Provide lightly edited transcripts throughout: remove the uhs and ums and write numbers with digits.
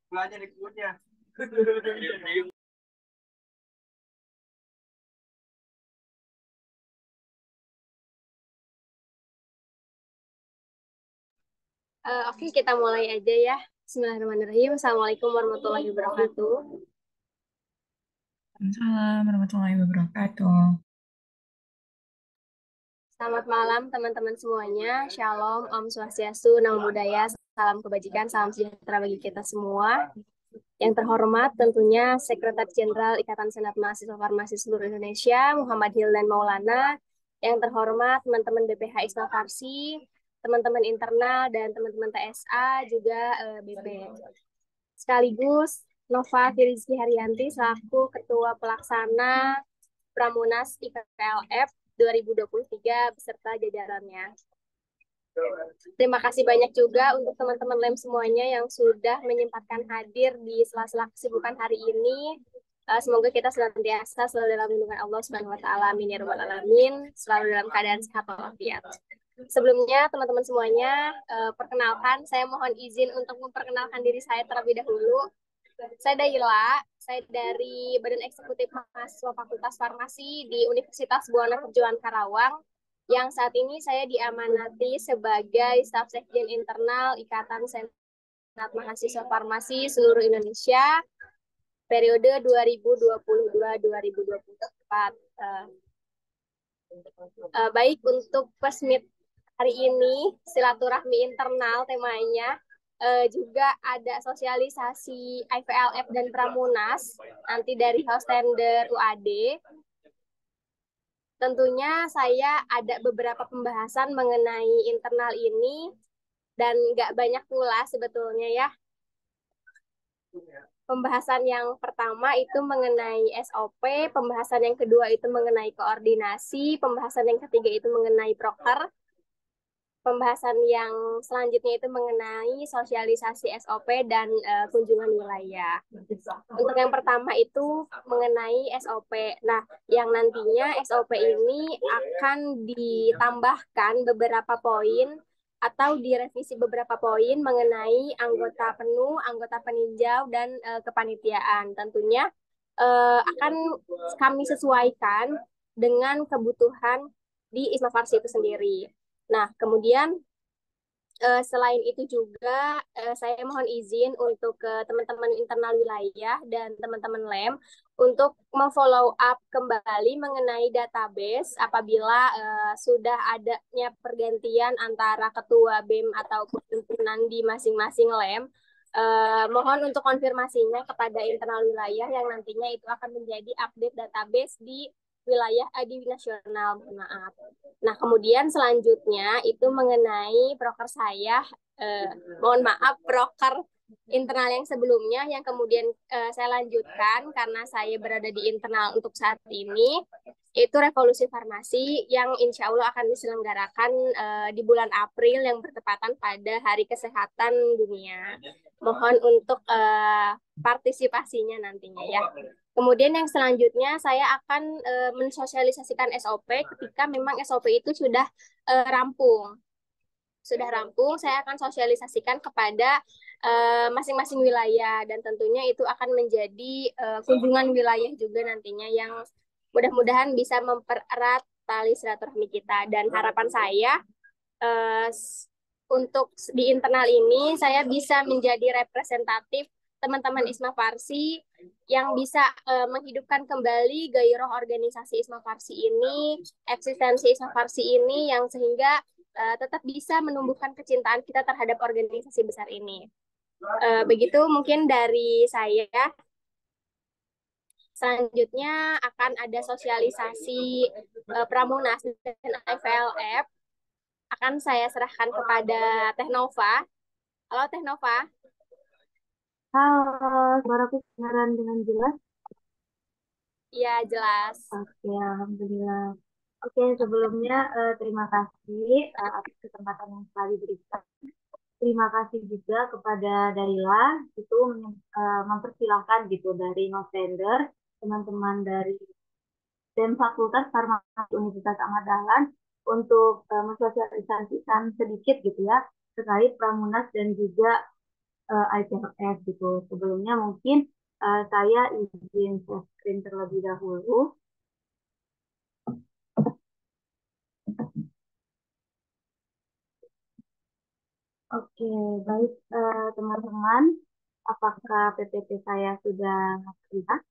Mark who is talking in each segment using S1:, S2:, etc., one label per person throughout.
S1: Oke, kita mulai aja ya. Bismillahirrahmanirrahim. Assalamualaikum warahmatullahi wabarakatuh.
S2: Waalaikumsalam warahmatullahi wabarakatuh.
S1: Selamat malam teman-teman semuanya. Shalom, Om Swastiastu, Namo Buddhaya, salam kebajikan, salam sejahtera bagi kita semua. Yang terhormat tentunya Sekretaris Jenderal Ikatan Senat Mahasiswa Farmasi seluruh Indonesia, Muhammad Hildan Maulana. Yang terhormat teman-teman BPH Isma Farsi, teman-teman internal dan teman-teman TSA juga BP. Sekaligus Nova Firizki Haryanti selaku Ketua Pelaksana Pramunas IPLF 2023 beserta jajarannya. Terima kasih banyak juga untuk teman-teman LEM semuanya yang sudah menyempatkan hadir di sela-sela kesibukan hari ini. Semoga kita senantiasa selalu dalam lindungan Allah Subhanahu wa taala. Amin ya rabbal alamin. Selalu dalam keadaan sehat walafiat. Sebelumnya teman-teman semuanya, perkenalkan saya mohon izin untuk memperkenalkan diri saya terlebih dahulu. Saya Daila, saya dari Badan Eksekutif Mahasiswa Fakultas Farmasi di Universitas Buana Perjuangan Karawang, yang saat ini saya diamanati sebagai Staf Sekjen Internal Ikatan Senat Mahasiswa Farmasi seluruh Indonesia periode 2022-2024. Baik, untuk Pesmit hari ini, silaturahmi internal temanya, juga ada sosialisasi IVLF dan Pramunas nanti dari host tender UAD. Tentunya saya ada beberapa pembahasan mengenai internal ini dan nggak banyak pula sebetulnya ya. Pembahasan yang pertama itu mengenai SOP, pembahasan yang kedua itu mengenai koordinasi, pembahasan yang ketiga itu mengenai proker, pembahasan yang selanjutnya itu mengenai sosialisasi SOP dan kunjungan wilayah. Untuk yang pertama itu mengenai SOP. Nah, yang nantinya SOP ini akan ditambahkan beberapa poin atau direvisi beberapa poin mengenai anggota penuh, anggota peninjau, dan kepanitiaan. Tentunya akan kami sesuaikan dengan kebutuhan di ISMA Farsi itu sendiri. Nah, kemudian selain itu juga saya mohon izin untuk ke teman-teman internal wilayah dan teman-teman LEM untuk memfollow up kembali mengenai database apabila sudah adanya pergantian antara ketua BEM atau pimpinan di masing-masing LEM. Mohon untuk konfirmasinya kepada internal wilayah yang nantinya itu akan menjadi update database di wilayah di nasional, maaf. Nah, kemudian selanjutnya itu mengenai proker saya, mohon maaf, proker internal yang sebelumnya yang kemudian saya lanjutkan karena saya berada di internal untuk saat ini, itu Revolusi Farmasi yang insya Allah akan diselenggarakan di bulan April yang bertepatan pada Hari Kesehatan Dunia. Mohon untuk partisipasinya nantinya ya. Kemudian yang selanjutnya saya akan mensosialisasikan SOP ketika memang SOP itu sudah rampung. Sudah rampung, saya akan sosialisasikan kepada masing-masing wilayah dan tentunya itu akan menjadi kunjungan wilayah juga nantinya yang mudah-mudahan bisa mempererat tali silaturahmi kita. Dan harapan saya uh, untuk di internal ini saya bisa menjadi representatif teman-teman ISMA Farsi yang bisa menghidupkan kembali gairah organisasi ISMA Farsi ini, eksistensi ISMA Farsi ini yang sehingga tetap bisa menumbuhkan kecintaan kita terhadap organisasi besar ini. Begitu mungkin dari saya. Selanjutnya akan ada sosialisasi Pramunas dan IVLF. Akan saya serahkan kepada Teh Nova. Halo Teh Nova.
S3: Halo, suaraku kedengaran dengan jelas?
S1: Iya, jelas.
S3: Oke, Alhamdulillah. Oke, sebelumnya terima kasih atas kesempatan yang telah diberikan. Terima kasih juga kepada Daila itu mempersilahkan gitu dari Novender, teman-teman dari dan Fakultas Farmasi Universitas Ahmad Dahlan untuk mensosialisasikan sedikit gitu ya terkait Pramunas dan juga IPLS gitu. Sebelumnya mungkin saya izin share screen terlebih dahulu. Oke, baik teman-teman, apakah PPT saya sudah terlihat?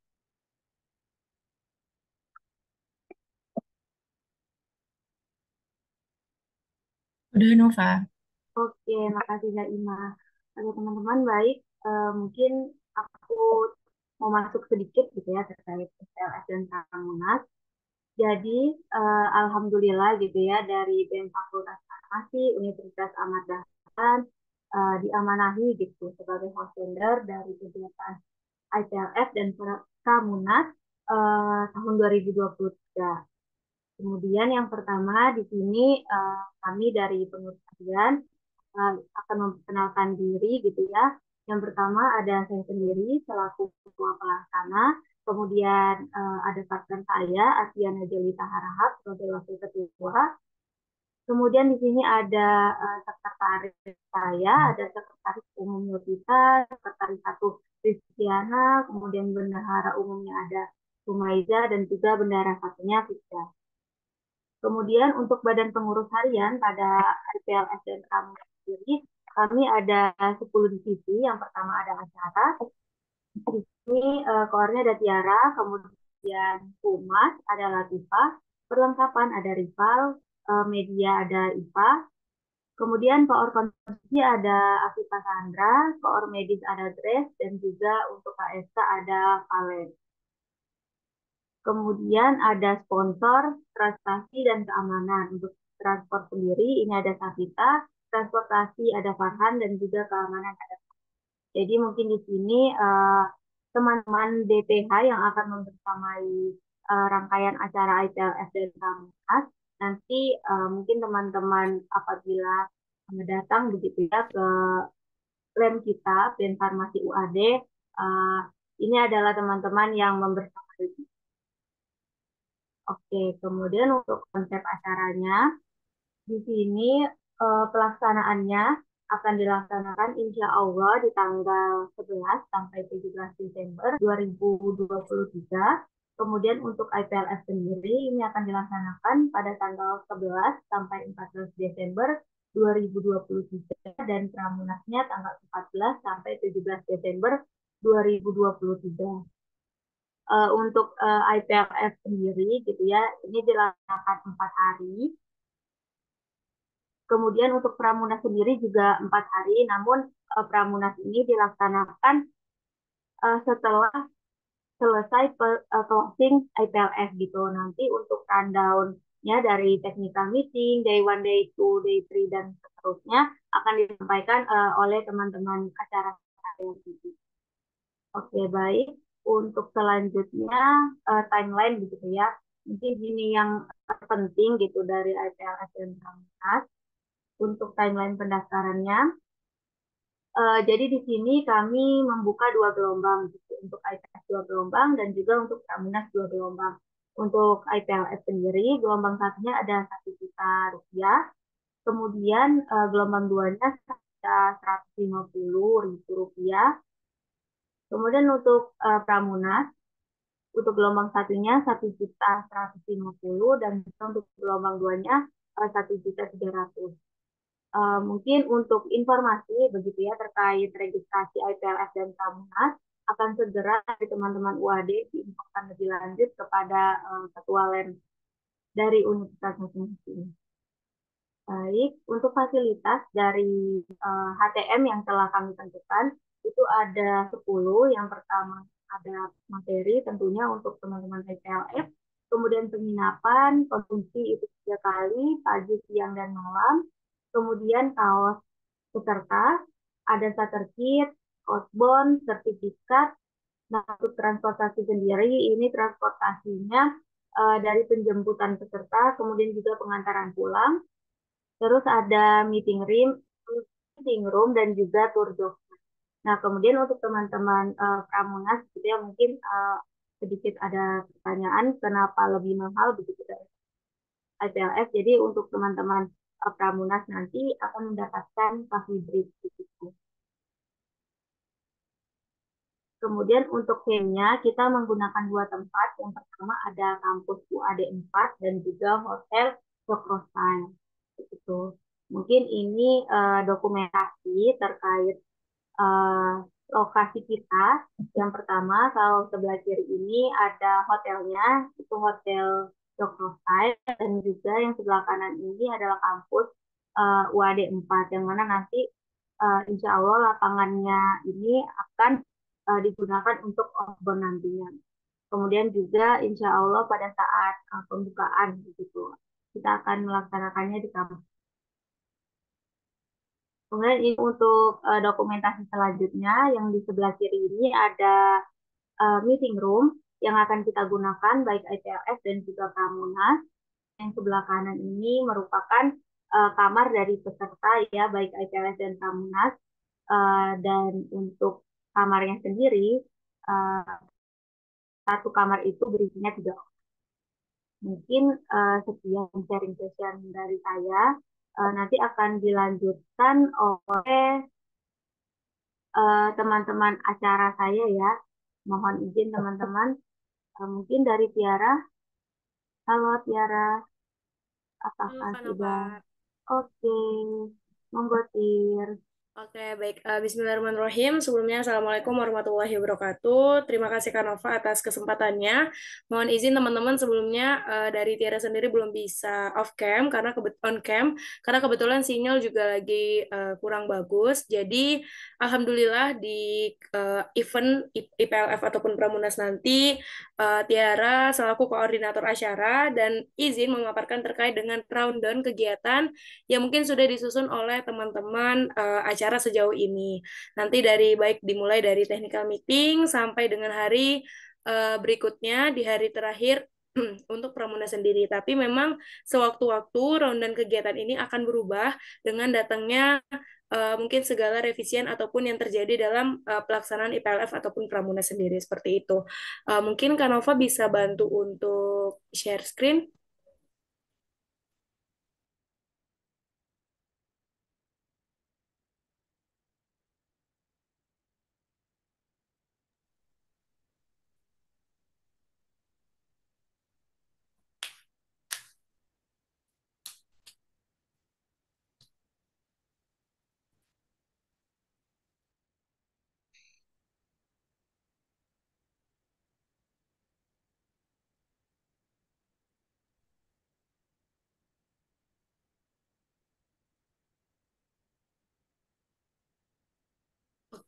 S2: Udah, Nova.
S3: Oke, makasih Zaima. Oke, teman-teman, baik. Mungkin aku mau masuk sedikit gitu ya terkait SLS dan Pramunas. Jadi, alhamdulillah gitu ya dari BEM Fakultas Farmasi Universitas Ahmad Dahlan diamanahi gitu sebagai host vendor dari kegiatan IPLS dan Pramunas tahun 2023. Kemudian yang pertama di sini kami dari pengurus harian akan memperkenalkan diri gitu ya. Yang pertama ada saya sendiri selaku ketua pelaksana, kemudian ada partner saya Asiana Jelita Harahap sebagai wakil ketua. Kemudian di sini ada sekretaris saya, ada sekretaris umum Yovita, sekretaris satu Kristiana, kemudian bendahara umumnya ada Sumaiza dan juga bendahara satunya Fitza. Kemudian untuk badan pengurus harian pada IPLS dan kami sendiri, kami ada 10 divisi. Yang pertama ada acara, di sini koornya ada Tiara, kemudian Humas ada Latifah, perlengkapan ada Rival, media ada IPA, kemudian koor konsumsi ada Afifah Sandra, koor medis ada Grace, dan juga untuk KSK ada Valen. Kemudian ada sponsor, transportasi, dan keamanan. Untuk transport sendiri, ini ada Safita, transportasi ada Farhan, dan juga keamanan ada. Jadi mungkin di sini teman-teman DPH yang akan membersamai rangkaian acara IPLS dan Kamunas, nanti mungkin teman-teman apabila datang begitu ya ke lab kita, BEM Farmasi UAD, ini adalah teman-teman yang membersamai. Oke, kemudian untuk konsep acaranya, di sini pelaksanaannya akan dilaksanakan insya Allah di tanggal 11 sampai 17 Desember 2023. Kemudian untuk IPLS sendiri ini akan dilaksanakan pada tanggal 11 sampai 14 Desember 2023 dan Pramunasnya tanggal 14 sampai 17 Desember 2023. Untuk IPLS sendiri gitu ya, ini dilaksanakan 4 hari. Kemudian untuk Pramunas sendiri juga 4 hari, namun Pramunas ini dilaksanakan setelah selesai closing IPLS gitu. Nanti untuk rundown-nya dari technical meeting, day 1, day 2, day 3, dan seterusnya akan disampaikan oleh teman-teman acara yang ini. Oke, baik. Untuk selanjutnya timeline begitu ya. Mungkin ini yang penting gitu dari IPLS dan Pramunas. Untuk timeline pendaftarannya, jadi di sini kami membuka 2 gelombang gitu. Untuk IPLS 2 gelombang dan juga untuk Pramunas 2 gelombang. Untuk IPLS sendiri, gelombang satunya ada 1 juta rupiah. Kemudian gelombang duanya ada 150.000 rupiah. Kemudian untuk Pramunas, untuk gelombang satunya 1.150.000 dan untuk gelombang duanya 1.300.000. Mungkin untuk informasi begitu ya terkait registrasi IPLS dan Pramunas akan segera dari teman-teman UAD diinfokan lebih lanjut kepada Ketua LEM dari Universitas masing-masing. Baik, untuk fasilitas dari HTM yang telah kami tentukan itu ada 10. Yang pertama ada materi tentunya untuk teman-teman IPLS, kemudian penginapan, konsumsi itu 3 kali, pagi, siang, dan malam, kemudian kaos peserta, ada starter kit, outbound, sertifikat. Nah, untuk transportasi sendiri, ini transportasinya dari penjemputan peserta, kemudian juga pengantaran pulang. Terus ada meeting room dan juga tour dogs. Nah, kemudian untuk teman-teman Pramunas, gitu ya, mungkin sedikit ada pertanyaan kenapa lebih mahal begitu dari IPLS. Jadi untuk teman-teman Pramunas nanti akan mendapatkan coffee break begitu. Kemudian untuk camp-nya kita menggunakan dua tempat. Yang pertama ada kampus UAD 4 dan juga Hotel Cokrosan. Itu. Mungkin ini dokumentasi terkait eh, lokasi kita. Yang pertama, kalau sebelah kiri ini ada hotelnya, itu Hotel Cokrosan, dan juga yang sebelah kanan ini adalah kampus UAD 4, yang mana nanti insya Allah lapangannya ini akan digunakan untuk outbound nantinya. Kemudian juga insya Allah pada saat pembukaan begitu, kita akan melaksanakannya di kampus. Kemudian ini untuk dokumentasi selanjutnya yang di sebelah kiri ini ada meeting room yang akan kita gunakan baik IPLS dan juga Pramunas. Yang sebelah kanan ini merupakan kamar dari peserta ya baik IPLS dan Pramunas. Dan untuk kamarnya sendiri uh, satu kamar itu berisinya 3 orang. Mungkin sekian sharing session dari saya. Nanti akan dilanjutkan oleh teman-teman acara saya ya. Mohon izin teman-teman. Mungkin dari Tiara. Halo Tiara,
S4: Halo
S3: apakah
S4: Kak Nova.
S3: sudah oke? Monggo Tir.
S4: Oke, baik. Bismillahirrahmanirrahim. Sebelumnya, Assalamualaikum warahmatullahi wabarakatuh. Terima kasih Kak Nova atas kesempatannya. Mohon izin teman-teman sebelumnya dari Tiara sendiri belum bisa off cam karena on cam karena kebetulan sinyal juga lagi kurang bagus. Jadi, alhamdulillah di event IPLF ataupun Pramunas nanti Tiara selaku koordinator acara dan izin memaparkan terkait dengan rundown kegiatan yang mungkin sudah disusun oleh teman-teman acara sejauh ini. Nanti dimulai dari technical meeting sampai dengan hari berikutnya di hari terakhir untuk Pramunas sendiri. Tapi memang sewaktu-waktu rundown kegiatan ini akan berubah dengan datangnya mungkin segala revisian ataupun yang terjadi dalam pelaksanaan IPLF ataupun Pramunas sendiri seperti itu. Mungkin Kanova bisa bantu untuk share screen.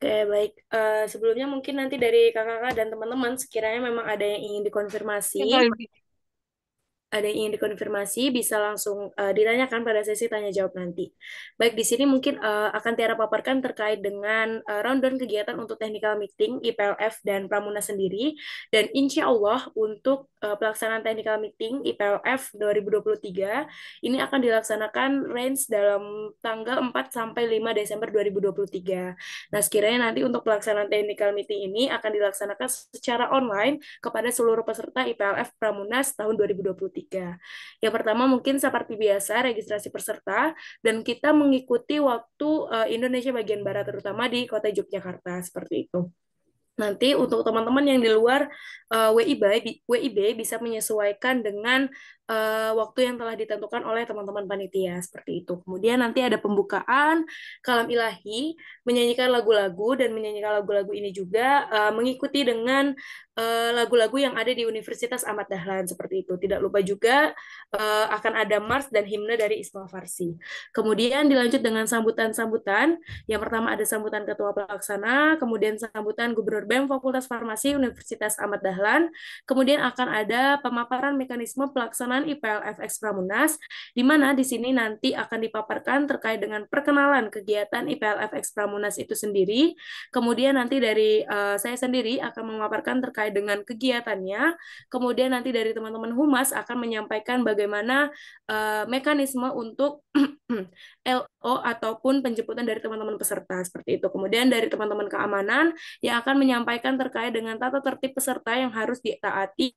S4: Oke, baik. Sebelumnya mungkin nanti dari kakak-kakak dan teman-teman sekiranya memang ada yang ingin dikonfirmasi, bisa langsung ditanyakan pada sesi tanya jawab nanti. Baik, di sini mungkin akan Tiara paparkan terkait dengan rundown kegiatan untuk technical meeting IPLF dan Pramunas sendiri, dan insya Allah untuk pelaksanaan technical meeting IPLF 2023 ini akan dilaksanakan range dalam tanggal 4 sampai 5 Desember 2023. Nah, sekiranya nanti untuk pelaksanaan technical meeting ini akan dilaksanakan secara online kepada seluruh peserta IPLF Pramunas tahun 2023. Yang pertama mungkin seperti biasa registrasi peserta dan kita mengikuti waktu Indonesia bagian Barat terutama di Kota Yogyakarta seperti itu. Nanti untuk teman-teman yang di luar WIB bisa menyesuaikan dengan waktu yang telah ditentukan oleh teman-teman panitia seperti itu. Kemudian nanti ada pembukaan kalam ilahi, menyanyikan lagu-lagu dan menyanyikan lagu-lagu ini juga mengikuti dengan lagu-lagu yang ada di Universitas Ahmad Dahlan seperti itu. Tidak lupa juga akan ada mars dan himne dari Isma Farsi. Kemudian dilanjut dengan sambutan-sambutan. Yang pertama ada sambutan Ketua Pelaksana, kemudian sambutan Gubernur BEM Fakultas Farmasi Universitas Ahmad Dahlan, kemudian akan ada pemaparan mekanisme pelaksanaan IPLFX Pramunas, di mana di sini nanti akan dipaparkan terkait dengan perkenalan kegiatan IPLFX Pramunas itu sendiri, kemudian nanti dari saya sendiri akan memaparkan terkait dengan kegiatannya, kemudian nanti dari teman-teman Humas akan menyampaikan bagaimana mekanisme untuk LO ataupun penjemputan dari teman-teman peserta seperti itu. Kemudian dari teman-teman keamanan yang akan menyampaikan terkait dengan tata tertib peserta yang harus ditaati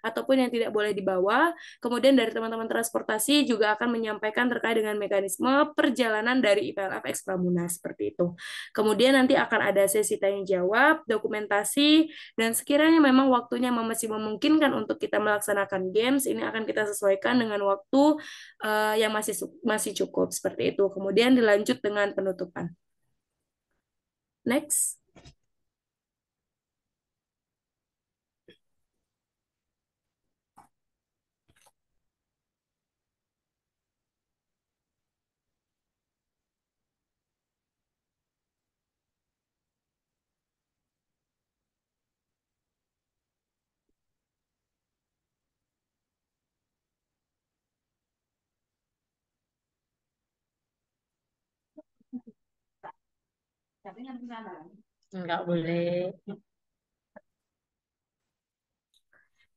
S4: ataupun yang tidak boleh dibawa. Kemudian dari teman-teman transportasi juga akan menyampaikan terkait dengan mekanisme perjalanan dari IPLF X Pramunas seperti itu. Kemudian nanti akan ada sesi tanya jawab, dokumentasi, dan sekiranya memang waktunya masih memungkinkan untuk kita melaksanakan games, ini akan kita sesuaikan dengan waktu yang masih cukup seperti itu. Kemudian dilanjut dengan penutupan. Next.
S2: Nggak boleh.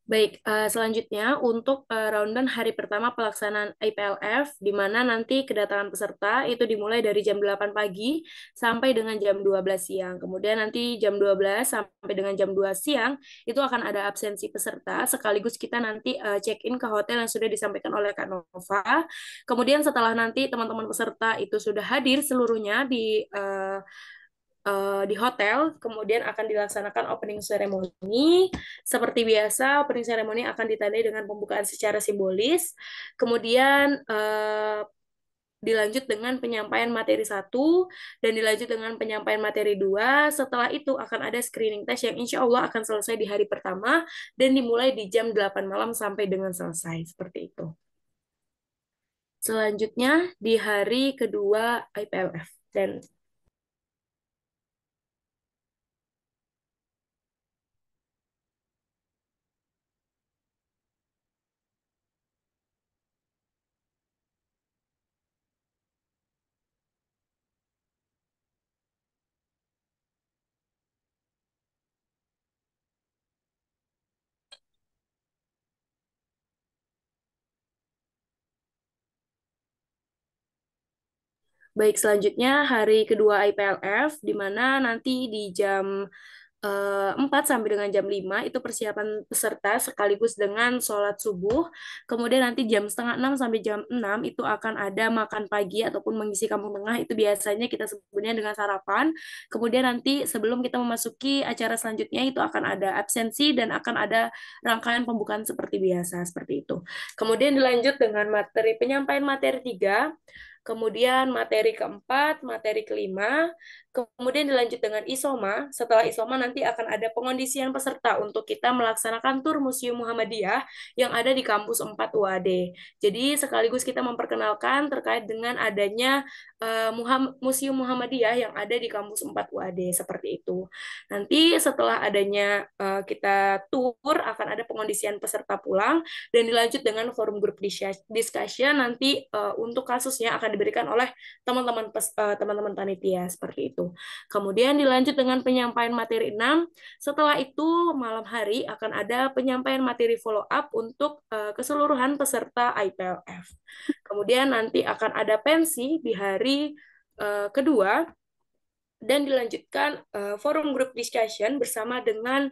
S4: Baik, selanjutnya untuk rundown hari pertama pelaksanaan IPLF, di mana nanti kedatangan peserta itu dimulai dari jam 8 pagi sampai dengan jam 12 siang. Kemudian nanti jam 12 sampai dengan jam 2 siang itu akan ada absensi peserta, sekaligus kita nanti check-in ke hotel yang sudah disampaikan oleh Kak Nova. Kemudian setelah nanti teman-teman peserta itu sudah hadir seluruhnya di hotel, kemudian akan dilaksanakan opening ceremony. Seperti biasa, opening ceremony akan ditandai dengan pembukaan secara simbolis. Kemudian dilanjut dengan penyampaian materi 1 dan dilanjut dengan penyampaian materi 2. Setelah itu akan ada screening test yang insya Allah akan selesai di hari pertama dan dimulai di jam 8 malam sampai dengan selesai. Seperti itu. Selanjutnya di hari kedua IPLF. Dan baik, selanjutnya hari kedua IPLF, di mana nanti di jam 4 sampai dengan jam 5 itu persiapan peserta sekaligus dengan sholat subuh. Kemudian nanti jam setengah 6 sampai jam 6 itu akan ada makan pagi ataupun mengisi kampung tengah, itu biasanya kita sebutnya dengan sarapan. Kemudian nanti sebelum kita memasuki acara selanjutnya itu akan ada absensi dan akan ada rangkaian pembukaan seperti biasa, seperti itu. Kemudian dilanjut dengan penyampaian materi 3. Kemudian materi keempat, materi kelima, kemudian dilanjut dengan isoma. Setelah isoma nanti akan ada pengondisian peserta untuk kita melaksanakan tur Museum Muhammadiyah yang ada di kampus 4 UAD. Jadi sekaligus kita memperkenalkan terkait dengan adanya Museum Muhammadiyah yang ada di kampus 4 UAD, seperti itu. Nanti setelah adanya kita tur akan ada pengondisian peserta pulang dan dilanjut dengan forum group discussion nanti untuk kasusnya akan diberikan oleh teman-teman panitia seperti itu. Kemudian dilanjut dengan penyampaian materi 6. Setelah itu malam hari akan ada penyampaian materi follow up untuk keseluruhan peserta IPLF. Kemudian nanti akan ada pensi di hari kedua dan dilanjutkan forum group discussion bersama dengan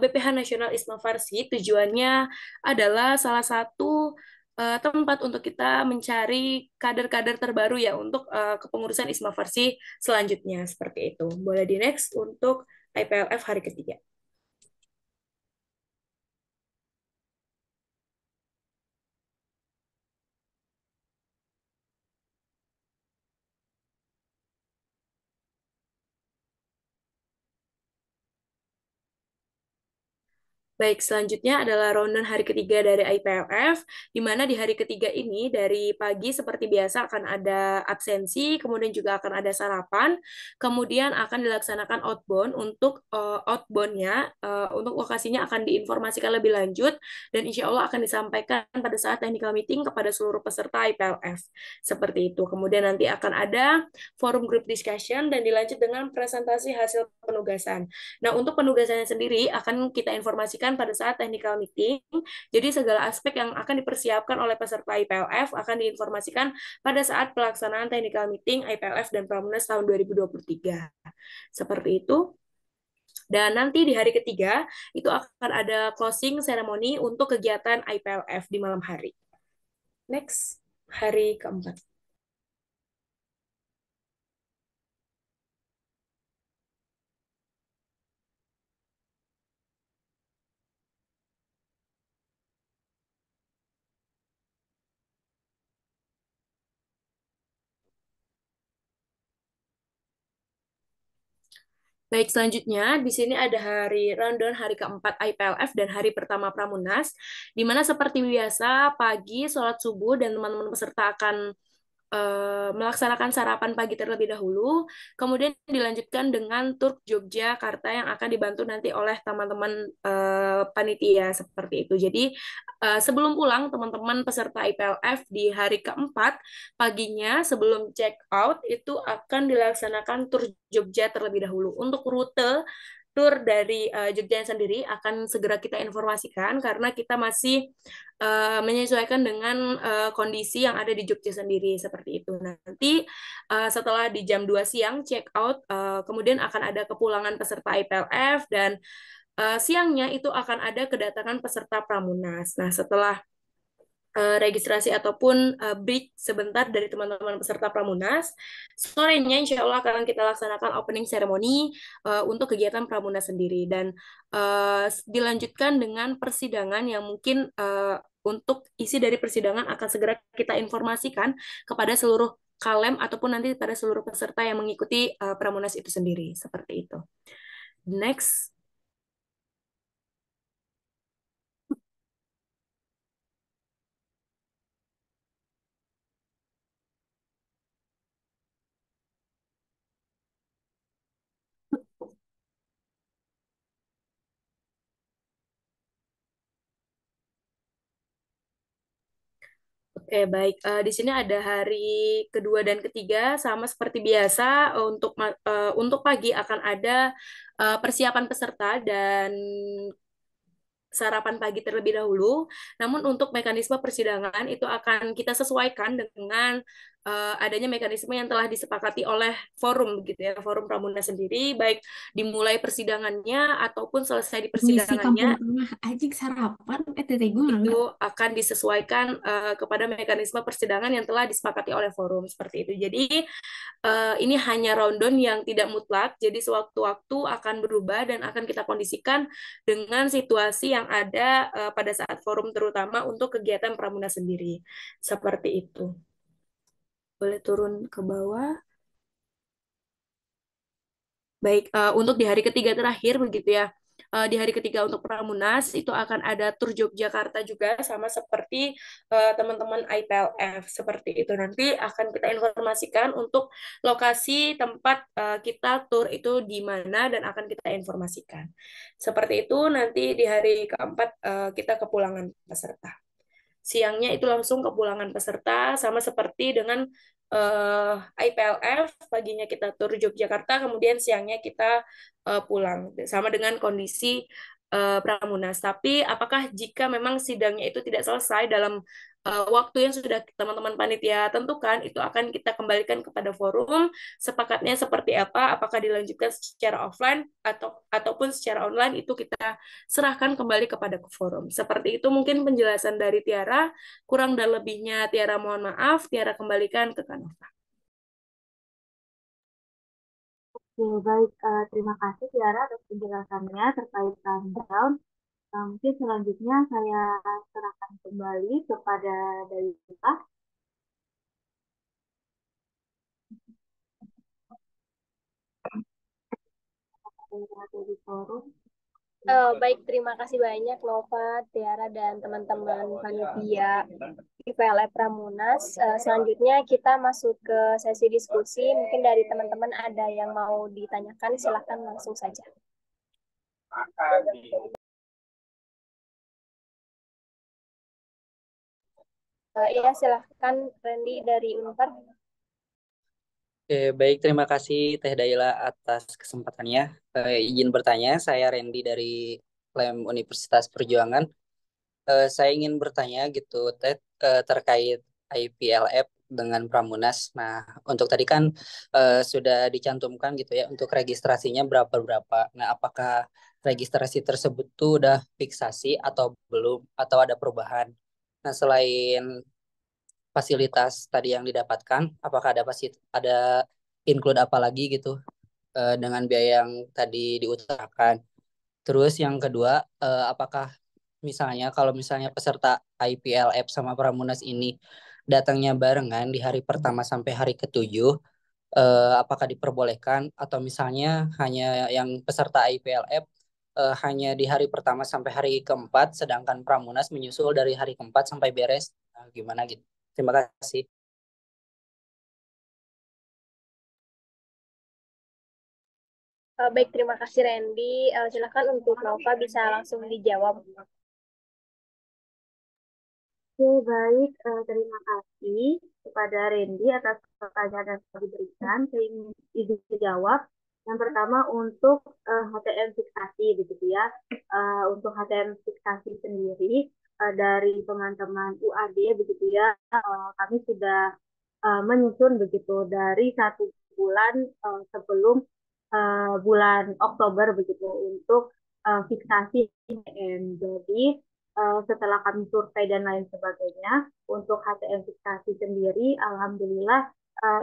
S4: BPH Nasional Isma Farsi. Tujuannya adalah salah satu tempat untuk kita mencari kader-kader terbaru ya untuk kepengurusan Isma Farsi selanjutnya, seperti itu. Boleh di next untuk IPLF hari ketiga. Baik, selanjutnya adalah rundown hari ketiga dari IPLF, di mana di hari ketiga ini dari pagi seperti biasa akan ada absensi, kemudian juga akan ada sarapan, kemudian akan dilaksanakan outbound. Untuk outboundnya, untuk lokasinya akan diinformasikan lebih lanjut, dan insya Allah akan disampaikan pada saat technical meeting kepada seluruh peserta IPLF. Seperti itu. Kemudian nanti akan ada forum group discussion, dan dilanjut dengan presentasi hasil penugasan. Nah, untuk penugasannya sendiri akan kita informasikan diinformasikan pada saat technical meeting. Jadi segala aspek yang akan dipersiapkan oleh peserta IPLF akan diinformasikan pada saat pelaksanaan technical meeting IPLF dan Pramunas tahun 2023. Seperti itu. Dan nanti di hari ketiga itu akan ada closing ceremony untuk kegiatan IPLF di malam hari. Next, hari keempat. Baik, selanjutnya di sini ada hari rundown hari keempat IPLF dan hari pertama Pramunas, di mana seperti biasa pagi sholat subuh dan teman-teman peserta akan melaksanakan sarapan pagi terlebih dahulu, kemudian dilanjutkan dengan tur Yogyakarta yang akan dibantu nanti oleh teman-teman panitia seperti itu. Jadi sebelum pulang teman-teman peserta IPLF di hari keempat paginya sebelum check out itu akan dilaksanakan tur Jogja terlebih dahulu. Untuk rute tur dari Jogja sendiri akan segera kita informasikan karena kita masih menyesuaikan dengan kondisi yang ada di Jogja sendiri seperti itu. Nanti setelah di jam 2 siang check out, kemudian akan ada kepulangan peserta IPLF dan siangnya itu akan ada kedatangan peserta Pramunas. Nah, setelah registrasi ataupun break sebentar dari teman-teman peserta Pramunas. Sorenya insya Allah akan kita laksanakan opening ceremony untuk kegiatan Pramunas sendiri dan dilanjutkan dengan persidangan yang mungkin untuk isi dari persidangan akan segera kita informasikan kepada seluruh kalem ataupun nanti pada seluruh peserta yang mengikuti Pramunas itu sendiri seperti itu. Next. Oke, baik. Di sini ada hari kedua dan ketiga, sama seperti biasa. Untuk pagi akan ada persiapan peserta dan sarapan pagi terlebih dahulu. Namun untuk mekanisme persidangan itu akan kita sesuaikan dengan adanya mekanisme yang telah disepakati oleh forum gitu ya, forum Pramunas sendiri, baik dimulai persidangannya ataupun selesai di
S2: Misi kampung
S4: persidangannya
S2: tengah anjing sarapan tete gue
S4: itu
S2: nggak.
S4: akan disesuaikan kepada mekanisme persidangan yang telah disepakati oleh forum seperti itu. Jadi ini hanya rundown yang tidak mutlak, jadi sewaktu-waktu akan berubah dan akan kita kondisikan dengan situasi yang ada pada saat forum terutama untuk kegiatan Pramunas sendiri. Seperti itu. Boleh turun ke bawah. Baik, untuk di hari ketiga terakhir begitu ya. Di hari ketiga untuk Pramunas itu akan ada tur Yogyakarta juga sama seperti teman-teman IPLF seperti itu. Nanti akan kita informasikan untuk lokasi tempat kita tur itu di mana dan akan kita informasikan. Seperti itu nanti di hari keempat kita kepulangan peserta. Siangnya itu langsung kepulangan peserta sama seperti dengan IPLF, paginya kita tur Yogyakarta, kemudian siangnya kita pulang sama dengan kondisi Pramunas. Tapi apakah jika memang sidangnya itu tidak selesai dalam waktu yang sudah teman-teman panitia tentukan, itu akan kita kembalikan kepada forum, sepakatnya seperti apa, apakah dilanjutkan secara offline ataupun secara online, itu kita serahkan kembali kepada forum. Seperti itu mungkin penjelasan dari Tiara, kurang dan lebihnya Tiara mohon maaf, Tiara kembalikan ke Kanova.
S3: Oke, baik. Terima kasih Tiara atas penjelasannya terkait rundown. Mungkin selanjutnya saya serahkan kembali kepada Daila. Dari forum.
S1: Baik, terima kasih banyak Nova, Tiara, dan teman-teman panitia IPLF Pramunas. Selanjutnya kita masuk ke sesi diskusi. Mungkin dari teman-teman ada yang mau ditanyakan, silahkan langsung saja. Iya, silahkan Randy dari Unpar.
S5: Oke, baik, terima kasih Teh Daila atas kesempatannya. Izin bertanya, saya Randy dari LEM Universitas Perjuangan. Saya ingin bertanya gitu, terkait IPLF dengan Pramunas. Nah, untuk tadi kan sudah dicantumkan gitu ya, untuk registrasinya berapa-berapa. Nah, apakah registrasi tersebut tuh udah fiksasi atau belum, atau ada perubahan? Nah, selain fasilitas tadi yang didapatkan, apakah ada include apa lagi gitu dengan biaya yang tadi diutarakan? Terus yang kedua, apakah misalnya kalau misalnya peserta IPLF sama Pramunas ini datangnya barengan di hari pertama sampai hari ketujuh, apakah diperbolehkan atau misalnya hanya yang peserta IPLF hanya di hari pertama sampai hari keempat, sedangkan Pramunas menyusul dari hari keempat sampai beres. Nah, gimana gitu? Terima kasih.
S1: Baik, terima kasih Randy. Silakan untuk Nova bisa langsung dijawab.
S3: Oke, baik. Terima kasih kepada Randy atas pertanyaan yang telah diberikan. Saya ingin izin menjawab. Yang pertama untuk HTM fiksasi, begitu ya. Untuk HTM fiksasi sendiri dari teman-teman UAD, begitu ya, kami sudah menyusun begitu dari 1 bulan sebelum bulan Oktober begitu untuk fiksasi HTM. Jadi setelah kami survei dan lain sebagainya, untuk HTM fiksasi sendiri, alhamdulillah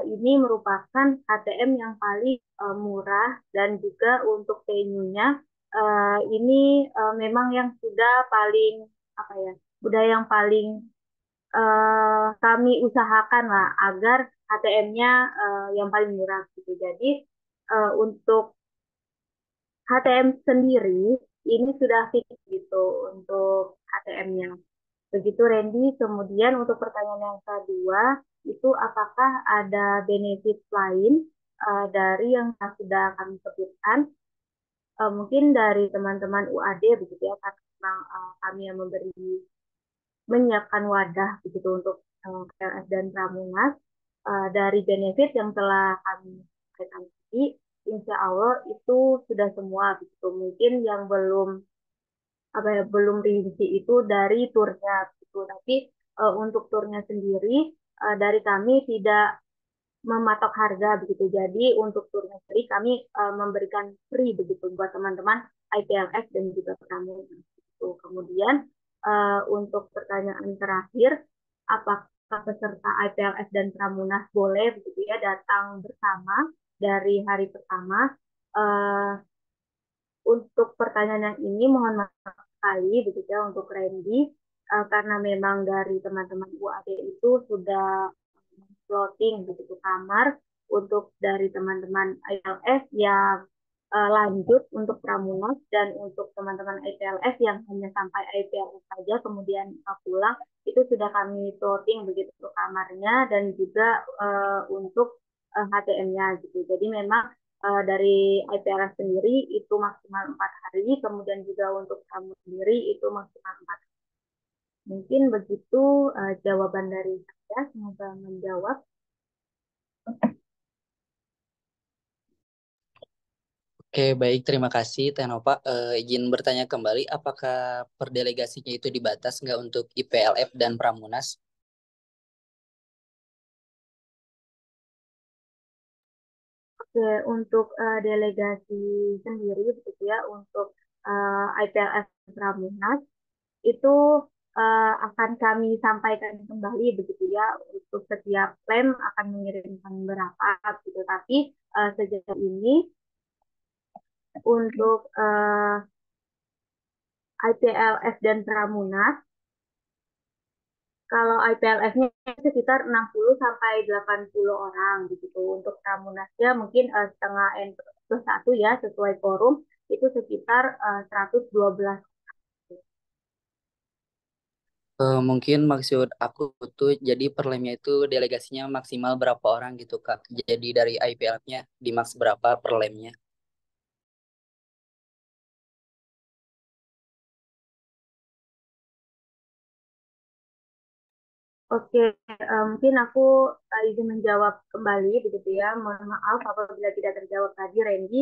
S3: ini merupakan HTM yang paling murah dan juga untuk venue-nya ini memang yang sudah paling apa ya, udah yang paling kami usahakan lah agar HTM-nya yang paling murah gitu. Jadi untuk HTM sendiri ini sudah fix gitu untuk HTM-nya. Begitu Randy. Kemudian untuk pertanyaan yang kedua, itu apakah ada benefit lain dari yang sudah kami sebutkan? Mungkin dari teman-teman UAD begitu ya, karena memang kami yang menyiapkan wadah begitu untuk PLS dan Pramunas. Dari benefit yang telah kami sampaikan tadi, insya Allah itu sudah semua begitu. Mungkin yang belum apa ya, belum rinci itu dari turnya gitu. Tapi untuk turnya sendiri dari kami tidak mematok harga begitu. Jadi untuk turnya sendiri kami memberikan free begitu buat teman-teman IPLS dan juga Pramunas. Gitu. Kemudian untuk pertanyaan terakhir, apakah peserta IPLS dan Pramunas boleh begitu ya datang bersama dari hari pertama? Uh, untuk pertanyaan yang ini mohon maaf sekali begitu ya untuk Randy karena memang dari teman-teman UAD itu sudah floating begitu kamar untuk dari teman-teman IPLS yang lanjut untuk Pramunas dan untuk teman-teman IPLS yang hanya sampai IPLS saja kemudian pulang itu sudah kami floating begitu kamarnya dan juga untuk HTM-nya gitu. Jadi memang dari IPLS sendiri itu maksimal 4 hari, kemudian juga untuk kamu sendiri itu maksimal 4 hari. Mungkin begitu jawaban dari saya, semoga menjawab.
S5: Oke, baik. Terima kasih, Tenova. Izin bertanya kembali, apakah perdelegasinya itu dibatas nggak untuk IPLF dan Pramunas?
S3: Oke, untuk delegasi sendiri begitu ya, untuk IPLF Pramunas itu akan kami sampaikan kembali begitu ya, untuk setiap klaim akan mengirimkan berapa gitu. Tapi sejauh ini untuk IPLS dan Pramunas, kalau IPLS-nya sekitar 60 sampai 80 orang begitu. Untuk Pramunasnya mungkin setengah N+1 ya, sesuai forum itu sekitar 112.
S5: Mungkin maksud aku tuh jadi per lemnya itu delegasinya maksimal berapa orang gitu Kak. Jadi dari IPLF-nya di max berapa per lemnya.
S3: Oke, mungkin aku izin menjawab kembali begitu ya. Mohon maaf apabila tidak terjawab tadi Randy.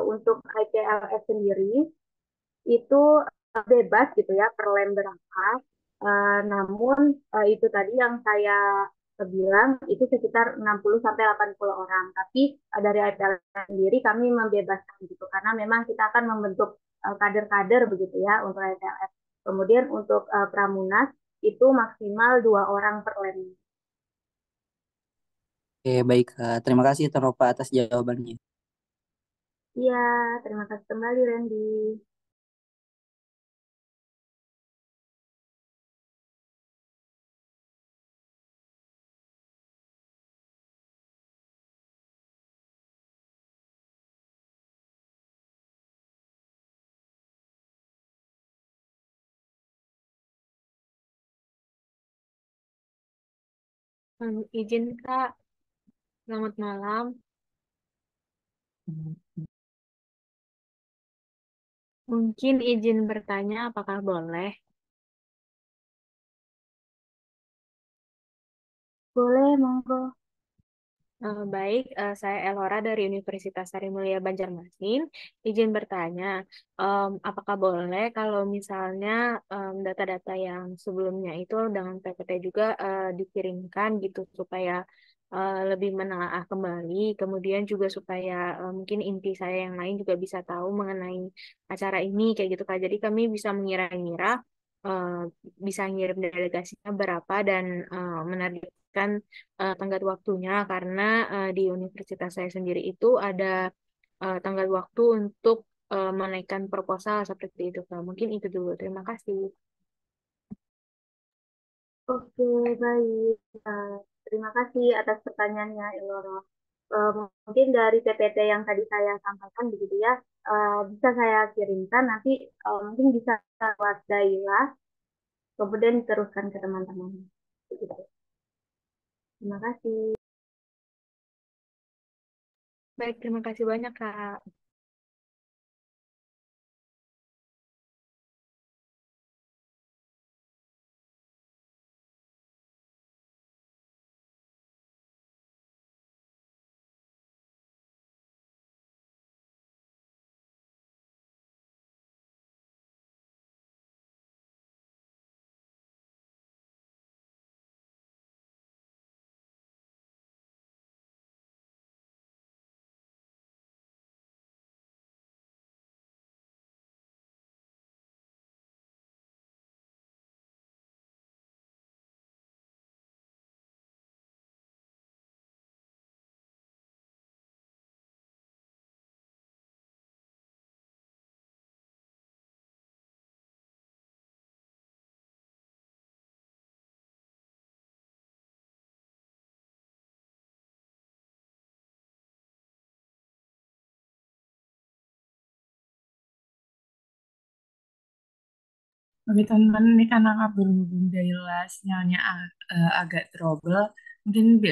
S3: Untuk IPLS sendiri itu bebas gitu ya per lem berapa. Namun itu tadi yang saya bilang itu sekitar 60 sampai 80 orang. Tapi dari IPL sendiri kami membebaskan gitu karena memang kita akan membentuk kader-kader begitu ya untuk IPLF. Kemudian untuk Pramunas itu maksimal 2 orang per lem.
S5: Oke, baik. Terima kasih Tanopa atas jawabannya.
S3: Iya, terima kasih kembali Randy.
S6: Izin Kak, selamat malam. Mungkin izin bertanya apakah boleh?
S3: Boleh, monggo.
S6: Baik, saya Elora dari Universitas Sri Mulia Banjarmasin. Izin bertanya, apakah boleh kalau misalnya data-data yang sebelumnya itu dengan PPT juga dikirimkan gitu supaya lebih menelaah kembali, kemudian juga supaya mungkin inti saya yang lain juga bisa tahu mengenai acara ini kayak gitu Kak. Jadi kami bisa mengira-ngira eh, bisa ngirim delegasinya berapa dan menargetkan tenggat waktunya karena di universitas saya sendiri itu ada tenggat waktu untuk menaikkan proposal seperti itu Kak. Mungkin itu dulu. Terima kasih.
S3: Oke, baik. Terima kasih atas pertanyaannya, Elora. Eh, Mungkin dari PPT yang tadi saya sampaikan begitu ya, bisa saya kirimkan nanti mungkin bisa lewat Daila, kemudian diteruskan ke teman-teman. Begitu. Terima kasih.
S6: Baik, terima kasih banyak Kak.
S2: Oke teman-teman, ini karena berhubung Daila sinyalnya agak trouble, mungkin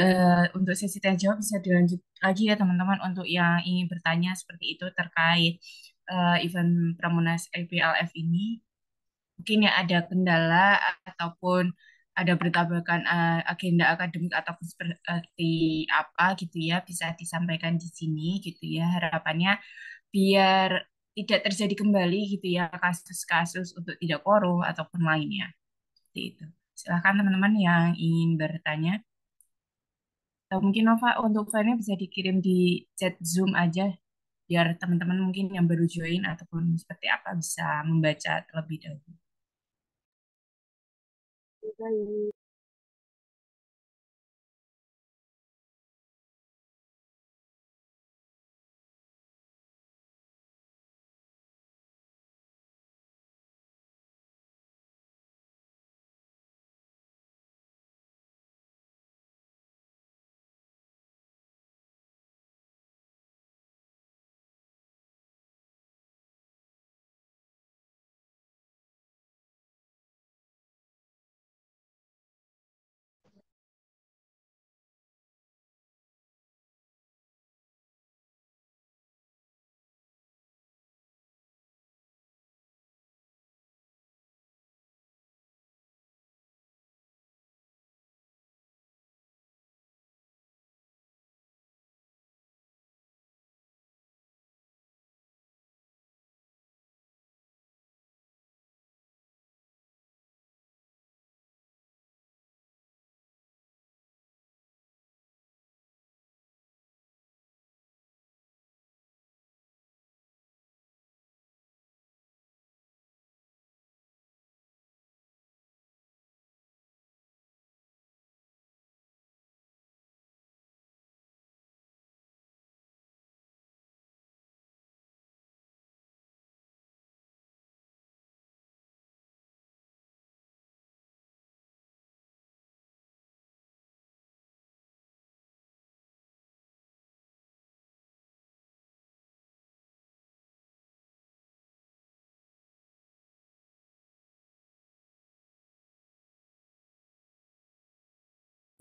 S2: untuk sesi tanya jawab bisa dilanjut lagi ya teman-teman untuk yang ingin bertanya seperti itu terkait event Pramunas LPLF ini. Mungkin ya ada kendala ataupun ada bertabrakan agenda akademik ataupun seperti apa gitu ya bisa disampaikan di sini gitu ya harapannya biar tidak terjadi kembali gitu ya kasus-kasus untuk tidak korup ataupun lainnya seperti itu. Silakan teman-teman yang ingin bertanya atau mungkin Nova untuk filenya bisa dikirim di chat Zoom aja biar teman-teman mungkin yang baru join ataupun seperti apa bisa membaca terlebih dahulu.
S3: Baik.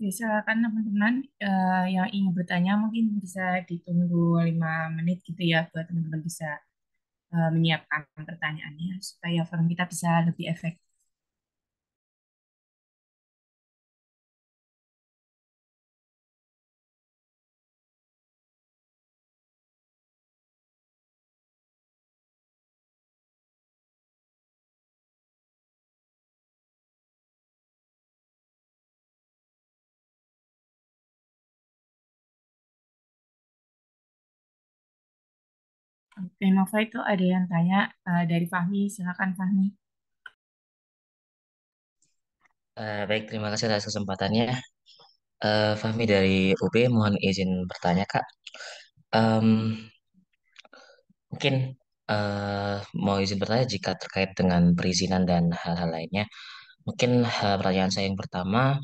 S2: Oke, silakan teman-teman yang ingin bertanya mungkin bisa ditunggu 5 menit gitu ya buat teman-teman bisa menyiapkan pertanyaannya supaya forum kita bisa lebih efektif. Oke, Nova itu ada yang tanya dari Fahmi, silakan Fahmi.
S7: Baik, terima kasih atas kesempatannya. Fahmi dari UB, mohon izin bertanya, Kak. Em, Mungkin mau izin bertanya jika terkait dengan perizinan dan hal-hal lainnya. Mungkin pertanyaan saya yang pertama,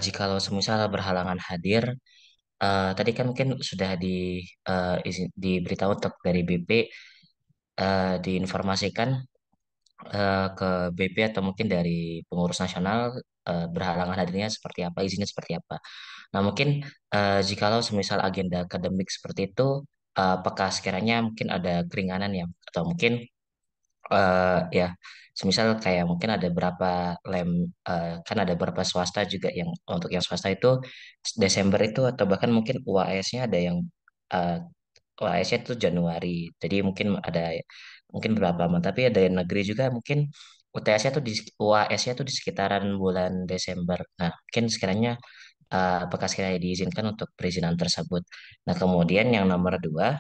S7: jikalau semisal berhalangan hadir, tadi kan mungkin sudah diberitahu untuk dari BP, diinformasikan ke BP atau mungkin dari pengurus nasional berhalangan hadirnya seperti apa, izinnya seperti apa. Nah, mungkin jikalau semisal agenda akademik seperti itu, apakah sekiranya mungkin ada keringanan ya, atau mungkin ya, semisal kayak mungkin ada berapa lem, kan ada beberapa swasta juga yang untuk yang swasta itu Desember itu atau bahkan mungkin UAS-nya ada yang eh, UAS-nya itu Januari, jadi mungkin berapa lama, tapi ada yang negeri juga mungkin UAS-nya tuh di sekitaran bulan Desember. Nah, mungkin sekiranya apakah sekiranya diizinkan untuk perizinan tersebut. Nah, kemudian yang nomor dua,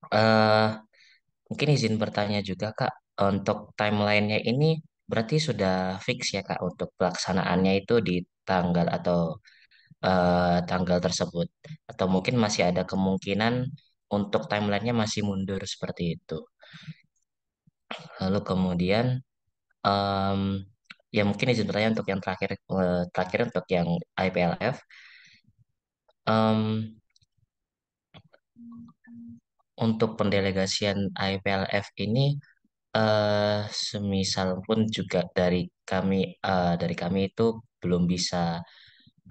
S7: eh, mungkin izin bertanya juga Kak, untuk timelinenya ini berarti sudah fix ya Kak untuk pelaksanaannya itu di tanggal atau tanggal tersebut, atau mungkin masih ada kemungkinan untuk timelinenya masih mundur seperti itu. Lalu kemudian em, ya mungkin izin bertanya untuk yang terakhir untuk yang IPLF. Em, untuk pendelegasian IPLF ini semisal pun juga dari kami itu belum bisa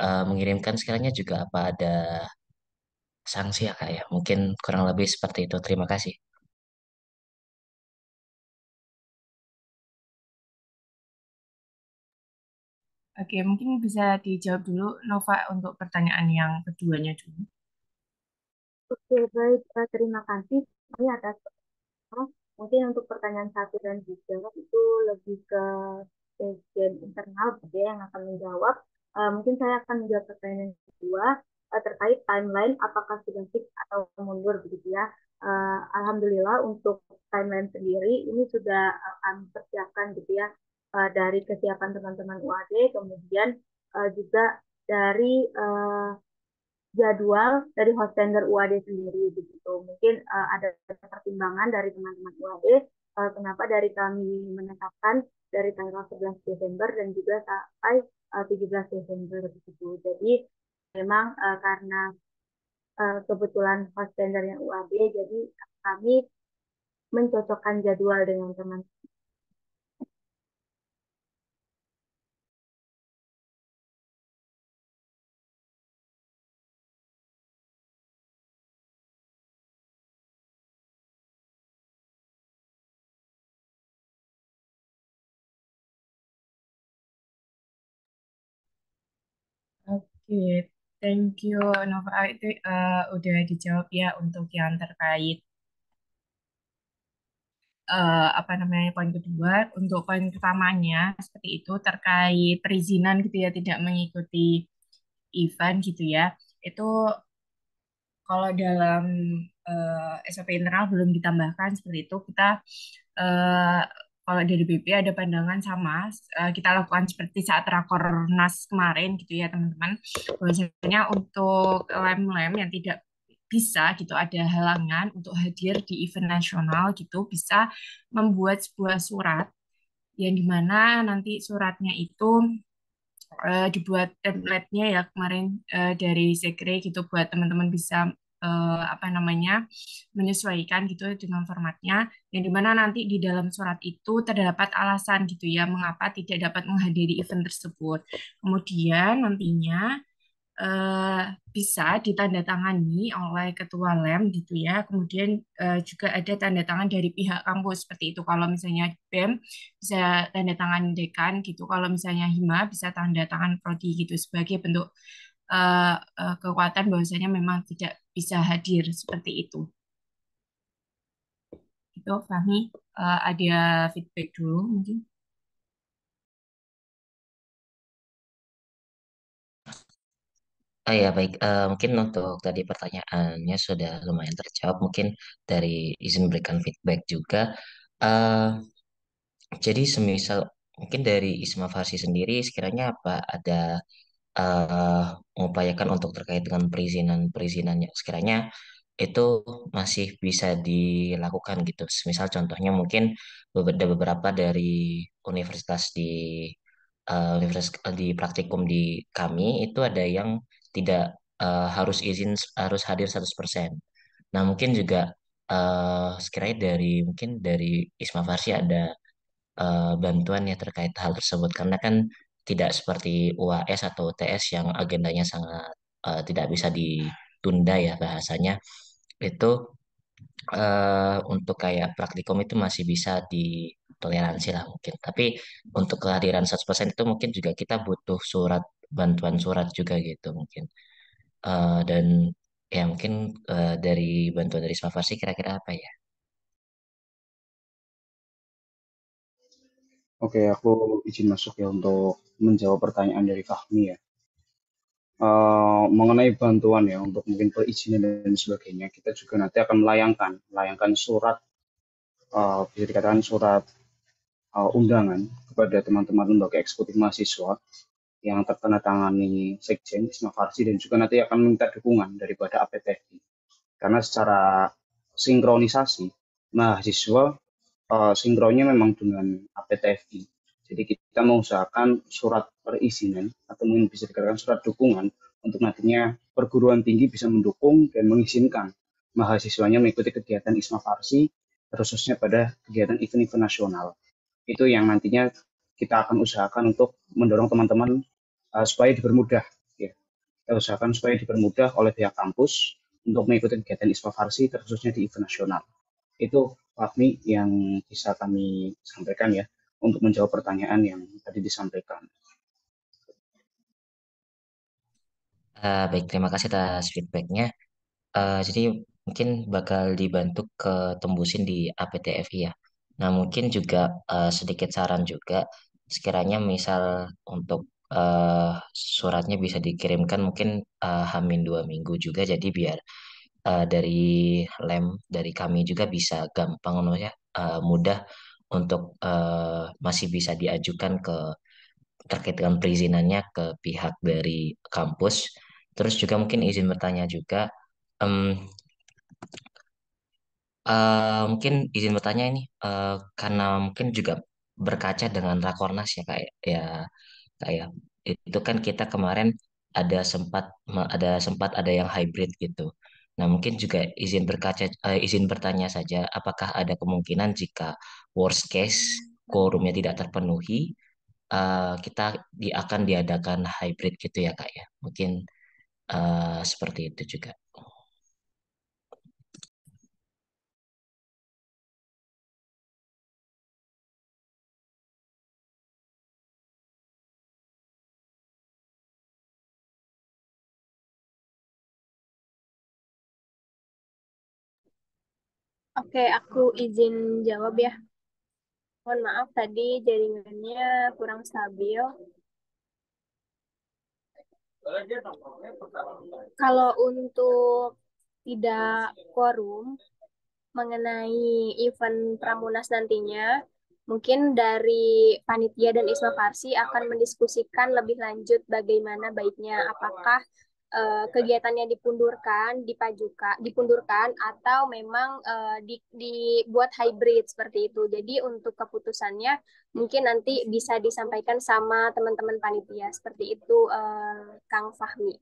S7: mengirimkan sekiranya juga apa ada sanksi ya Kak ya. Mungkin kurang lebih seperti itu. Terima kasih.
S2: Oke, mungkin bisa dijawab dulu Nova untuk pertanyaan yang keduanya dulu.
S3: Oke, baik. Terima kasih. Ini atas mungkin untuk pertanyaan 1 dan 3 itu lebih ke bagian internal gitu ya, yang akan menjawab. Mungkin saya akan menjawab pertanyaan yang kedua terkait timeline apakah sudah fix atau mundur begitu ya. Alhamdulillah untuk timeline sendiri ini sudah kami persiapkan gitu ya, dari kesiapan teman-teman UAD, kemudian juga dari jadwal dari host tender UAD sendiri begitu. Mungkin ada pertimbangan dari teman-teman UAD kenapa dari kami menetapkan dari tanggal 11 Desember dan juga sampai 17 Desember begitu. Jadi memang karena kebetulan host tendernya UAD, jadi kami mencocokkan jadwal dengan teman.
S2: Oke, thank you Nova. Itu udah dijawab ya untuk yang terkait apa namanya poin kedua. Untuk poin pertamanya seperti itu terkait perizinan gitu ya tidak mengikuti event gitu ya. Itu kalau dalam SOP internal belum ditambahkan seperti itu, kita eh, kalau dari BP ada pandangan sama, kita lakukan seperti saat Rakornas kemarin gitu ya teman-teman. Bahwasanya untuk lem-lem yang tidak bisa gitu ada halangan untuk hadir di event nasional gitu bisa membuat sebuah surat yang dimana nanti suratnya itu dibuat template-nya ya kemarin dari Sekre gitu buat teman-teman bisa apa namanya menyesuaikan gitu dengan formatnya, yang dimana nanti di dalam surat itu terdapat alasan gitu ya mengapa tidak dapat menghadiri event tersebut. Kemudian nantinya eh, bisa ditandatangani oleh ketua LEM gitu ya. Kemudian juga ada tanda tangan dari pihak kampus seperti itu. Kalau misalnya BEM bisa tanda tangan dekan gitu. Kalau misalnya Hima bisa tanda tangan prodi gitu sebagai bentuk kekuatan bahwasanya memang tidak bisa hadir seperti itu. Itu Fahmi, ada feedback dulu mungkin.
S7: Oh ya baik, mungkin untuk tadi pertanyaannya sudah lumayan terjawab. Mungkin dari izin berikan feedback juga. Eh, jadi semisal mungkin dari Isma Farsi sendiri, sekiranya apa ada eh, mengupayakan untuk terkait dengan perizinannya, sekiranya itu masih bisa dilakukan gitu. Misal contohnya mungkin ada beberapa dari universitas di praktikum di kami itu ada yang tidak harus izin harus hadir 100%. Nah, mungkin juga sekiranya mungkin dari Isma Farsi ada bantuan ya terkait hal tersebut karena kan tidak seperti UAS atau UTS yang agendanya sangat tidak bisa ditunda ya bahasanya itu untuk kayak praktikum itu masih bisa ditoleransi lah mungkin. Tapi untuk kehadiran 100% itu mungkin juga kita butuh bantuan surat juga gitu mungkin. Dan ya mungkin dari bantuan dari Smavasi kira-kira apa ya?
S8: Oke, aku izin masuk ya untuk menjawab pertanyaan dari Fahmi ya. Mengenai bantuan ya untuk mungkin perizinan dan sebagainya, kita juga nanti akan melayangkan surat, bisa dikatakan surat undangan kepada teman-teman lembaga eksekutif mahasiswa yang tertandatangani Sekjen Isma Farsi dan juga nanti akan meminta dukungan daripada APTFI. Karena secara sinkronisasi mahasiswa sinkronnya memang dengan APTFI. Jadi kita mengusahakan surat perizinan atau mungkin bisa dikatakan surat dukungan untuk nantinya perguruan tinggi bisa mendukung dan mengizinkan mahasiswanya mengikuti kegiatan Isma Farsi, khususnya pada kegiatan event-event nasional. Itu yang nantinya kita akan usahakan untuk mendorong teman-teman supaya dipermudah. Ya. Kita usahakan supaya dipermudah oleh pihak kampus untuk mengikuti kegiatan Isma Farsi, khususnya di event nasional. Itu Fahmi yang bisa kami sampaikan ya untuk menjawab pertanyaan yang tadi disampaikan.
S7: Baik, terima kasih atas feedbacknya. Jadi mungkin bakal dibantu ke tembusin di APTFI ya. Nah mungkin juga sedikit saran juga, sekiranya misal untuk suratnya bisa dikirimkan mungkin Hamin 2 minggu juga, jadi biar dari dari kami juga bisa gampang ya, mudah untuk masih bisa diajukan terkait dengan perizinannya ke pihak dari kampus. Terus juga mungkin izin bertanya juga, em, mungkin izin bertanya ini karena mungkin juga berkaca dengan Rakornas ya kayak itu kan kita kemarin ada sempat yang hybrid gitu. Nah mungkin juga izin bertanya saja apakah ada kemungkinan jika worst case quorumnya tidak terpenuhi kita akan diadakan hybrid gitu ya kak ya mungkin seperti itu juga.
S1: Oke, aku izin jawab ya. Mohon maaf tadi jaringannya kurang stabil. Kalau untuk tidak quorum mengenai event Pramunas nantinya, mungkin dari panitia dan Isma Farsi akan mendiskusikan lebih lanjut bagaimana baiknya, apakah kegiatannya dipundurkan atau memang dibuat hybrid seperti itu. Jadi untuk keputusannya mungkin nanti bisa disampaikan sama teman-teman panitia seperti itu, Kang Fahmi.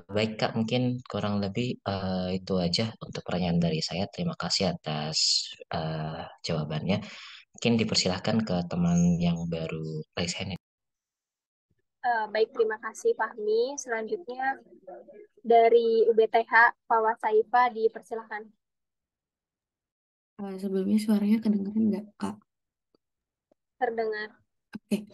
S7: Baik Kak, mungkin kurang lebih itu aja untuk pertanyaan dari saya. Terima kasih atas jawabannya. Mungkin dipersilahkan ke teman yang baru raise hand.
S1: Baik, terima kasih Fahmi. Selanjutnya dari UBTH, Fawas Saifa dipersilahkan.
S9: Sebelumnya suaranya kedengeran nggak, Kak?
S1: Terdengar.
S9: Oke,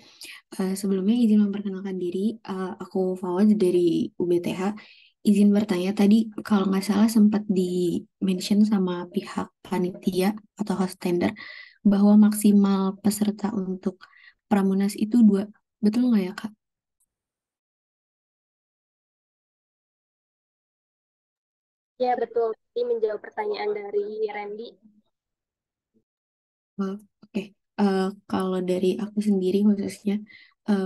S9: sebelumnya izin memperkenalkan diri. Aku Fawaz dari UBTH. Izin bertanya tadi, kalau nggak salah sempat di-mention sama pihak panitia atau host tender bahwa maksimal peserta untuk Pramunas itu 2. Betul nggak ya, Kak?
S1: Ya, betul. Ini menjawab pertanyaan dari Randy.
S9: Oke. Kalau dari aku sendiri khususnya,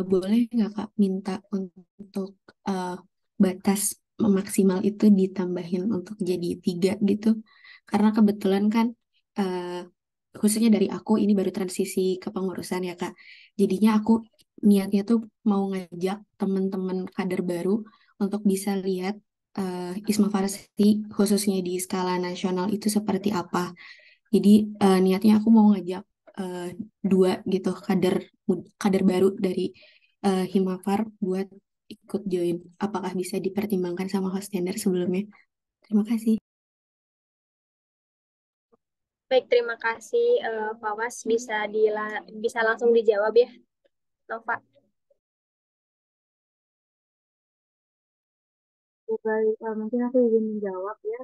S9: boleh nggak Kak minta untuk eh, batas maksimal itu ditambahin untuk jadi 3 gitu? Karena kebetulan kan eh, khususnya dari aku ini baru transisi ke pengurusan ya Kak. Jadinya aku niatnya tuh mau ngajak teman-teman kader baru untuk bisa lihat Isma Farsi khususnya di skala nasional itu seperti apa. Jadi niatnya aku mau ngajak eh, 2 gitu kader baru dari Himafar buat ikut join. Apakah bisa dipertimbangkan sama host tender sebelumnya? Terima kasih.
S1: Baik, terima kasih Fawas. Bisa langsung dijawab ya, Nova.
S3: Baik, mungkin aku izin menjawab ya.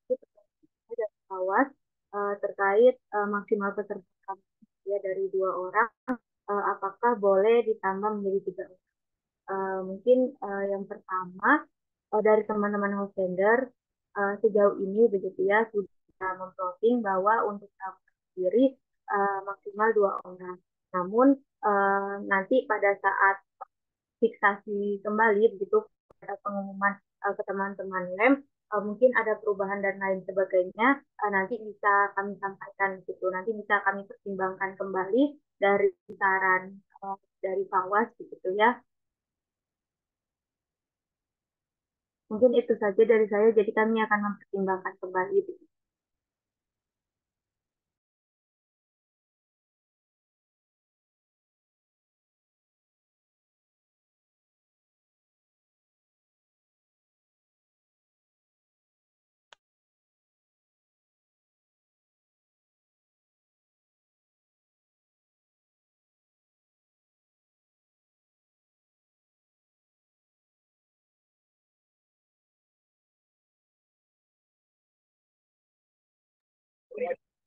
S3: Itu pertanyaannya dari Awas terkait maksimal peserta kami ya dari 2 orang, apakah boleh ditambah menjadi 3 orang? Mungkin yang pertama dari teman-teman host tender sejauh ini begitu ya sudah memplotting bahwa untuk tamu sendiri maksimal 2 orang. Namun nanti pada saat fiksasi kembali begitu pada pengumuman ke teman-teman lem mungkin ada perubahan dan lain sebagainya nanti bisa kami sampaikan gitu nanti bisa kami pertimbangkan kembali dari saran dari Fawas gitu ya mungkin itu saja dari saya jadi kami akan mempertimbangkan kembali gitu.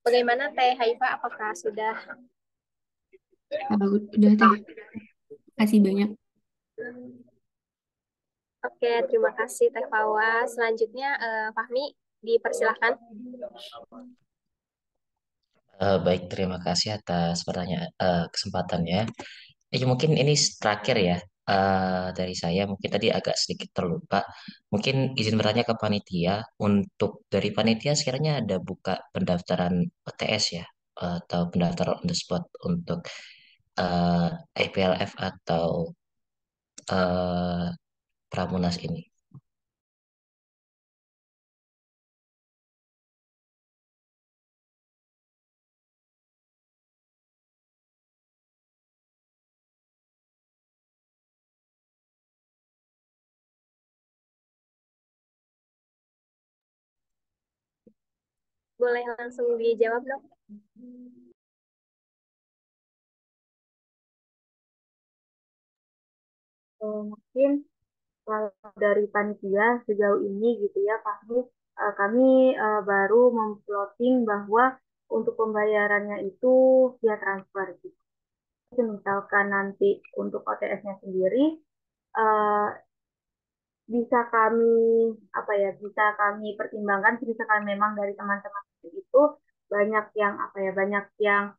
S1: Bagaimana Teh Haifa? Apakah sudah?
S9: Udah Teh, kasih banyak.
S1: Oke, terima kasih Teh Fawas. Selanjutnya Fahmi dipersilahkan.
S7: Baik, terima kasih atas pertanyaan kesempatannya. Mungkin ini terakhir ya dari saya. Mungkin tadi agak sedikit terlupa. Mungkin izin bertanya ke panitia. Untuk dari panitia sekiranya ada buka pendaftaran OTS ya, atau pendaftaran on the spot untuk eh, IPLF atau eh, Pramunas ini.
S1: Boleh langsung dijawab dong.
S3: Mungkin kalau dari panitia sejauh ini gitu ya Pak Nis, kami baru memplotting bahwa untuk pembayarannya itu via transfer gitu. Jadi misalkan nanti untuk OTS-nya sendiri eh, bisa kami apa ya, bisa kami pertimbangkan misalkan memang dari teman-teman itu banyak yang apa ya, banyak yang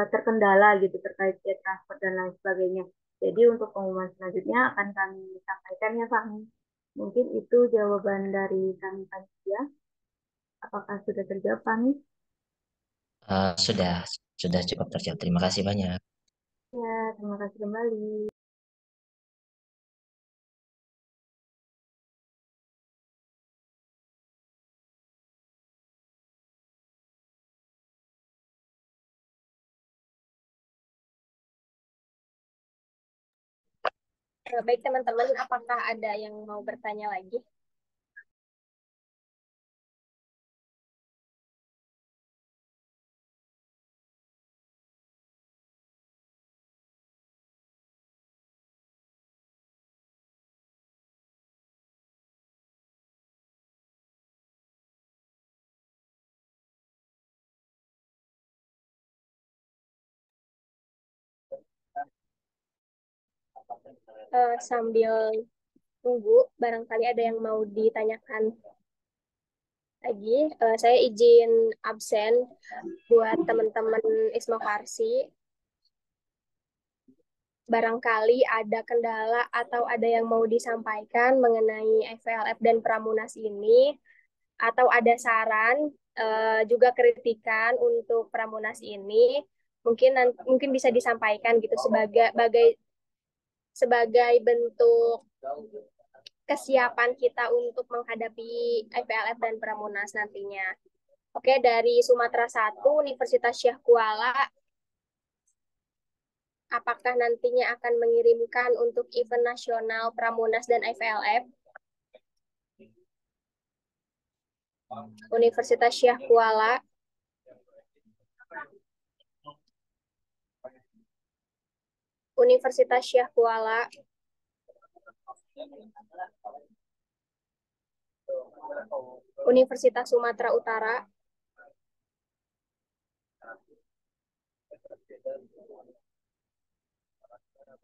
S3: terkendala gitu terkait biaya transport dan lain sebagainya. Jadi untuk pengumuman selanjutnya akan kami sampaikan ya Fahmi. Mungkin itu jawaban dari kami panitia. Apakah sudah terjawab Fahmi?
S7: Sudah, sudah cukup terjawab. Terima kasih banyak.
S3: Ya, terima kasih kembali.
S1: Baik teman-teman, apakah ada yang mau bertanya lagi? Sambil tunggu, barangkali ada yang mau ditanyakan lagi. Saya izin absen buat teman-teman Isma Farsi. Barangkali ada kendala atau ada yang mau disampaikan mengenai FVLF dan Pramunas ini, atau ada saran juga kritikan untuk Pramunas ini, mungkin bisa disampaikan gitu sebagai bentuk kesiapan kita untuk menghadapi FPLF dan Pramunas nantinya. Oke, dari Sumatera 1, Universitas Syah Kuala, apakah nantinya akan mengirimkan untuk event nasional Pramunas dan FPLF? Universitas Syah Kuala, Universitas Syah Kuala, Universitas Sumatera Utara,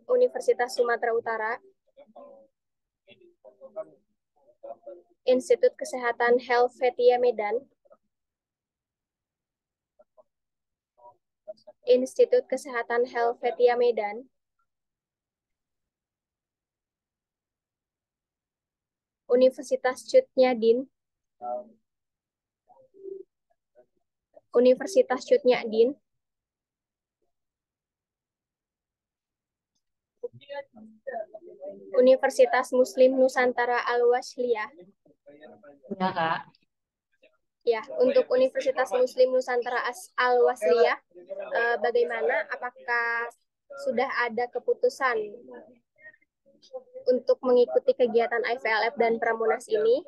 S1: Universitas Sumatera Utara, Institut Kesehatan Helvetia Medan, Institut Kesehatan Helvetia Medan, Universitas Cut Nyadin, Universitas Cut Nyadin, Universitas Muslim Nusantara Al-Wasliyah.
S6: Ya, Kak.
S1: Ya, untuk Universitas Muslim Nusantara Al-Wasliyah, bagaimana? Apakah sudah ada keputusan untuk mengikuti kegiatan IVLF dan Pramunas ini?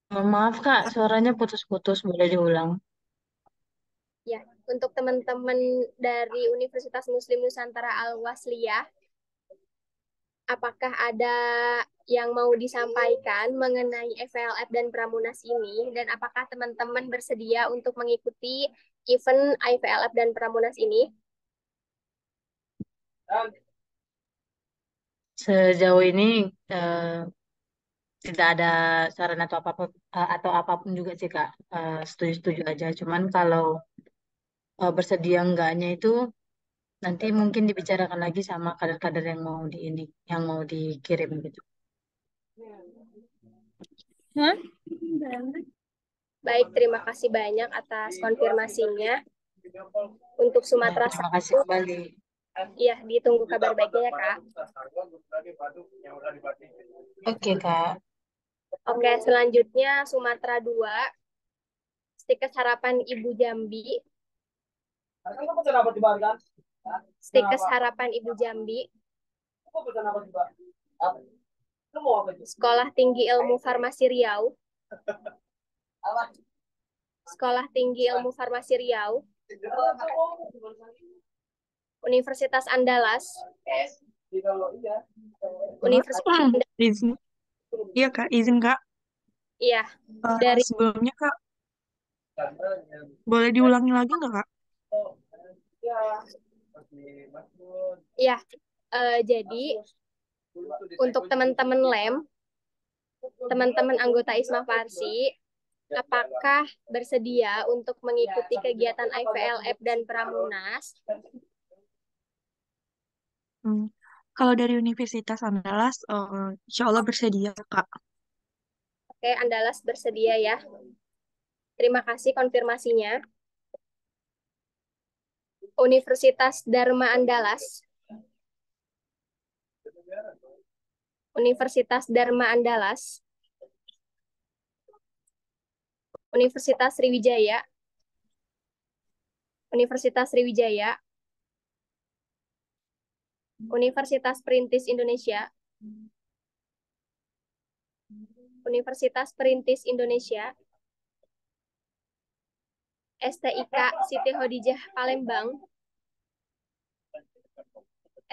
S6: Maaf, Kak, suaranya putus-putus. Boleh diulang?
S1: Ya, untuk teman-teman dari Universitas Muslim Nusantara Al-Wasliyah, apakah ada yang mau disampaikan mengenai FLF dan Pramunas ini, dan apakah teman-teman bersedia untuk mengikuti event IVLF dan Pramunas ini?
S6: Sejauh ini tidak ada saran atau apapun juga sih, Kak. Setuju-setuju aja. Cuman kalau bersedia enggaknya itu nanti mungkin dibicarakan lagi sama kader-kader yang mau yang mau dikirim gitu. Hah?
S1: Baik, terima kasih banyak atas konfirmasinya. Untuk Sumatera
S6: Terima kasih
S1: 1,
S6: kembali.
S1: iya, ditunggu kabar baiknya ya, Kak.
S6: Oke, Kak.
S1: Oke, selanjutnya Sumatera 2, Stikes Harapan Ibu Jambi. Stikes Harapan Ibu Jambi. Sekolah Tinggi Ilmu Farmasi Riau. Sekolah Tinggi Ilmu Farmasi Riau. Universitas Andalas. Universitas Andalas.
S10: Izin. Iya Kak, izin Kak.
S1: Iya, dari
S10: Sebelumnya Kak, boleh diulangi lagi nggak Kak?
S1: ya, jadi Untuk teman-teman LEM, teman-teman anggota ISMA Farsi, apakah bersedia untuk mengikuti kegiatan IVLF dan Pramunas?
S10: Kalau dari Universitas Andalas, insya Allah bersedia, Kak.
S1: Oke, Andalas bersedia ya. Terima kasih konfirmasinya. Universitas Dharma Andalas. Universitas Dharma Andalas. Universitas Sriwijaya. Universitas Sriwijaya. Universitas Perintis Indonesia. Universitas Perintis Indonesia. STIK Siti Hodijah Palembang.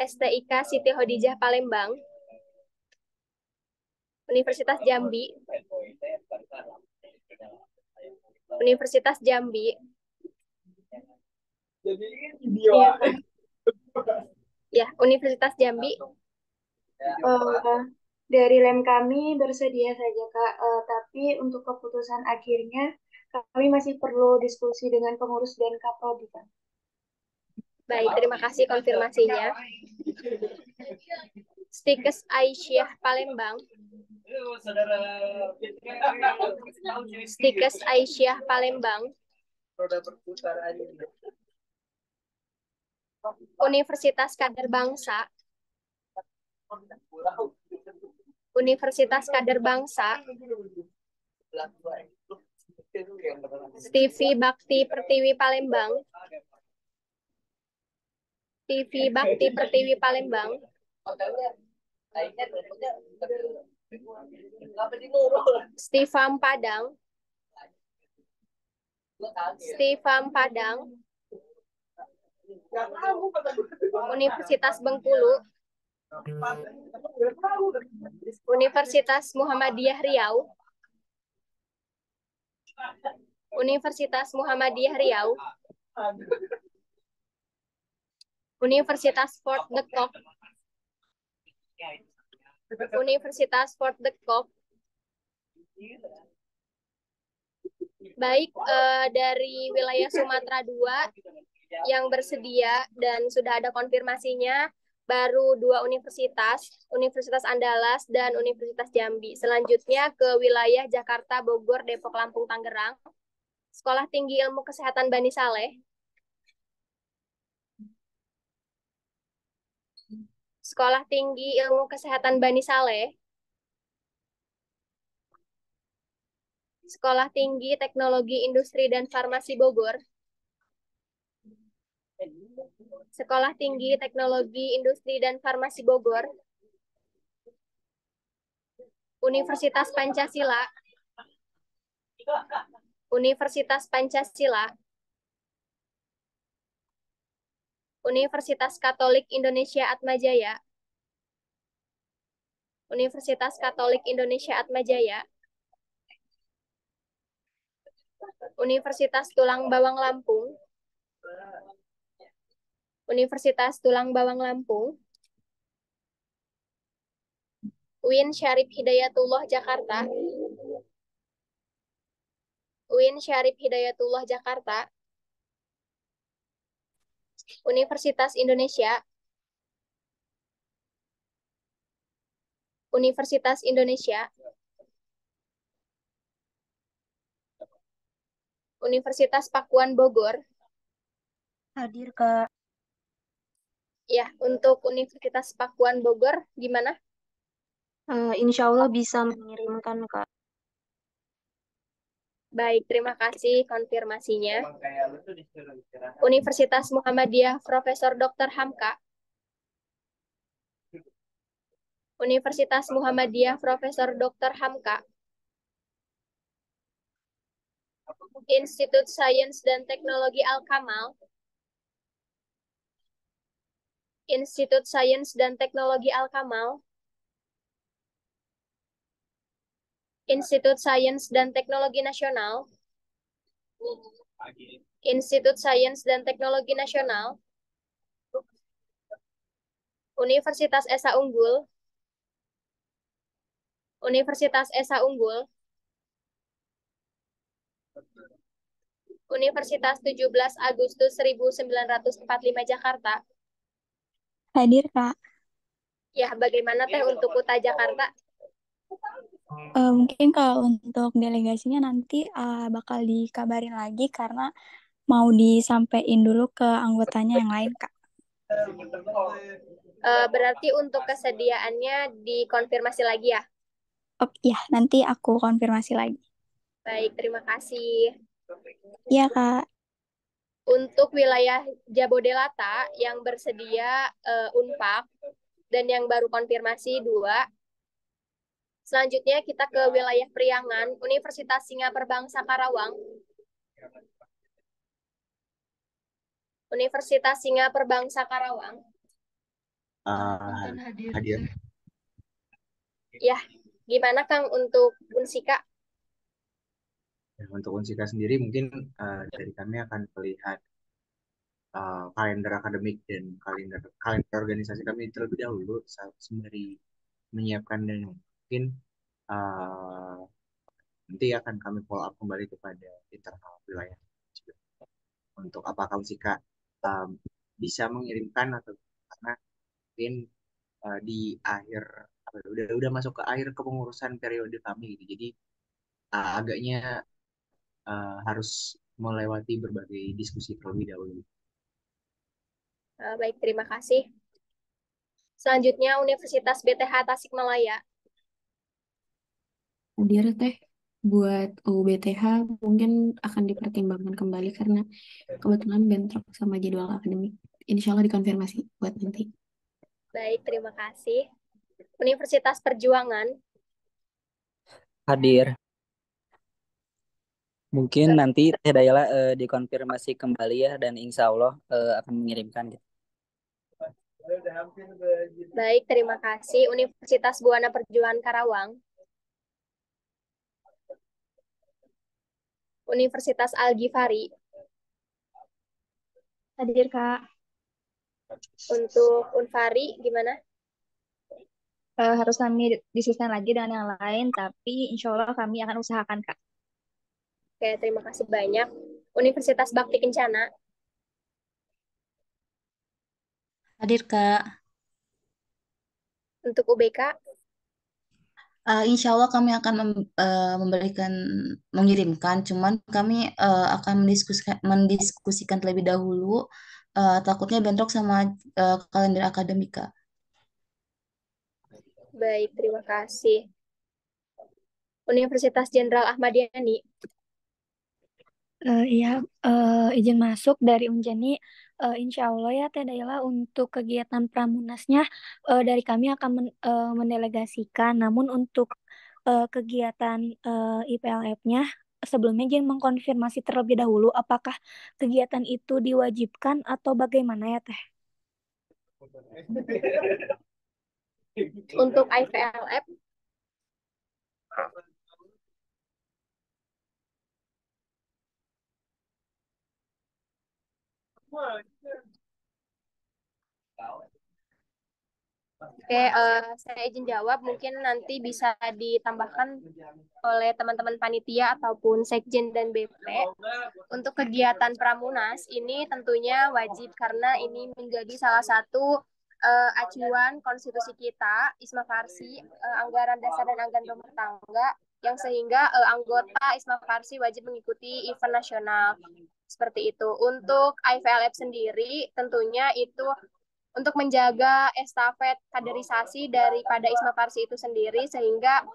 S1: STIK Siti Hodijah Palembang. Universitas Jambi. Universitas Jambi.
S3: Iya, Kak.
S1: Ya, Universitas Jambi.
S3: Dari LEM kami bersedia saja, Kak. Tapi untuk keputusan akhirnya kami masih perlu diskusi dengan pengurus dan Kaprodi, Kak.
S1: Baik, terima kasih konfirmasinya. Stikes Aisyah Palembang. Stikes Aisyah Palembang. Universitas Kader Bangsa. Universitas Kader Bangsa. TV Bakti Pertiwi Palembang. TV Bakti Pertiwi Palembang. Stifam Padang. Stifam Padang. Universitas Bengkulu. Universitas Muhammadiyah Riau. Universitas Muhammadiyah Riau. Universitas Fort de Kock. Universitas Fort de Kock. Baik, dari wilayah Sumatera II yang bersedia dan sudah ada konfirmasinya, baru 2 universitas, Universitas Andalas dan Universitas Jambi. Selanjutnya ke wilayah Jakarta, Bogor, Depok, Lampung, Tangerang. Sekolah Tinggi Ilmu Kesehatan Bani Saleh. Sekolah Tinggi Ilmu Kesehatan Bani Saleh. Sekolah Tinggi Teknologi Industri dan Farmasi Bogor. Sekolah Tinggi Teknologi Industri dan Farmasi Bogor. Universitas Pancasila. Universitas Pancasila. Universitas Katolik Indonesia Atmajaya. Universitas Katolik Indonesia Atmajaya. Universitas Tulang Bawang Lampung. Universitas Tulang Bawang Lampung. UIN Syarif Hidayatullah Jakarta. UIN Syarif Hidayatullah Jakarta. Universitas Indonesia. Universitas Indonesia. Universitas Pakuan Bogor.
S3: Hadir, Kak.
S1: Ya, untuk Universitas Pakuan Bogor, gimana?
S3: Insya Allah bisa mengirimkan, Kak.
S1: Baik, terima kasih konfirmasinya. Universitas Muhammadiyah Profesor Dr. Hamka. Universitas Muhammadiyah Profesor Dr. Hamka. Institut Sains dan Teknologi Al-Kamal. Institut Sains dan Teknologi Al-Kamal. Institut Sains dan Teknologi Nasional. Institut Sains dan Teknologi Nasional. Universitas Esa Unggul. Universitas Esa Unggul, Universitas 17 Agustus 1945 Jakarta.
S11: Hadir, Kak.
S1: Ya, bagaimana Teh untuk UTA Jakarta?
S11: Mungkin kalau untuk delegasinya nanti bakal dikabarin lagi karena mau disampaikan dulu ke anggotanya yang lain, Kak.
S1: Berarti untuk kesediaannya dikonfirmasi lagi ya?
S11: Oh ya, nanti aku konfirmasi lagi.
S1: Baik, terima kasih.
S11: Iya, Kak.
S1: Untuk wilayah Jabodelata yang bersedia Unpak dan yang baru konfirmasi 2. Selanjutnya kita ke wilayah Priangan, Universitas Singaperbangsa Karawang. Universitas Singaperbangsa Karawang.
S12: Hadir.
S1: Ya, gimana Kang untuk Unsika?
S12: Ya, untuk Unsika sendiri mungkin dari kami akan melihat kalender akademik dan kalender organisasi kami terlebih dahulu sembari menyiapkan dan mungkin uh, nanti akan kami follow up kembali kepada internal wilayah juga untuk apakah Unsika bisa mengirimkan atau karena mungkin di akhir udah masuk ke akhir kepengurusan periode kami gitu jadi agaknya harus melewati berbagai diskusi terlebih dahulu.
S1: Baik, terima kasih. Selanjutnya Universitas BTH Tasikmalaya.
S9: Hadir Teh, buat UBTH mungkin akan dipertimbangkan kembali karena kebetulan bentrok sama jadwal akademik. Insya Allah dikonfirmasi buat nanti.
S1: Baik, terima kasih. Universitas Perjuangan.
S5: Hadir. Mungkin nanti Teh Dayla dikonfirmasi kembali ya dan insya Allah akan mengirimkan gitu.
S1: Baik, terima kasih. Universitas Buana Perjuangan Karawang. Universitas Al-Ghifari.
S11: Hadir, Kak.
S1: Untuk Unfari, gimana?
S11: Harus kami diskusikan lagi dengan yang lain, tapi insya Allah kami akan usahakan, Kak.
S1: Oke, terima kasih banyak. Universitas Bakti Kencana.
S13: Hadir, Kak.
S1: Untuk UBK.
S13: Insya Allah kami akan mengirimkan, cuman kami akan mendiskusikan terlebih dahulu, takutnya bentrok sama kalender akademika.
S1: Baik, terima kasih. Universitas Jenderal Ahmad Yani.
S11: Iya, izin masuk dari Unjani. Insya Allah ya Teh Daila untuk kegiatan Pramunasnya dari kami akan mendelegasikan. Namun untuk kegiatan IPLF-nya sebelumnya izin mengkonfirmasi terlebih dahulu apakah kegiatan itu diwajibkan atau bagaimana ya Teh?
S1: Untuk IPLF. Oke, saya izin jawab. Mungkin nanti bisa ditambahkan oleh teman-teman panitia ataupun sekjen dan BP. Untuk kegiatan Pramunas ini tentunya wajib karena ini menjadi salah satu acuan konstitusi kita, Isma Farsi, anggaran dasar dan anggaran rumah tangga, yang sehingga anggota Isma Farsi wajib mengikuti event nasional. Seperti itu. Untuk IVLF sendiri, tentunya itu untuk menjaga estafet kaderisasi daripada Isma Farsi itu sendiri, sehingga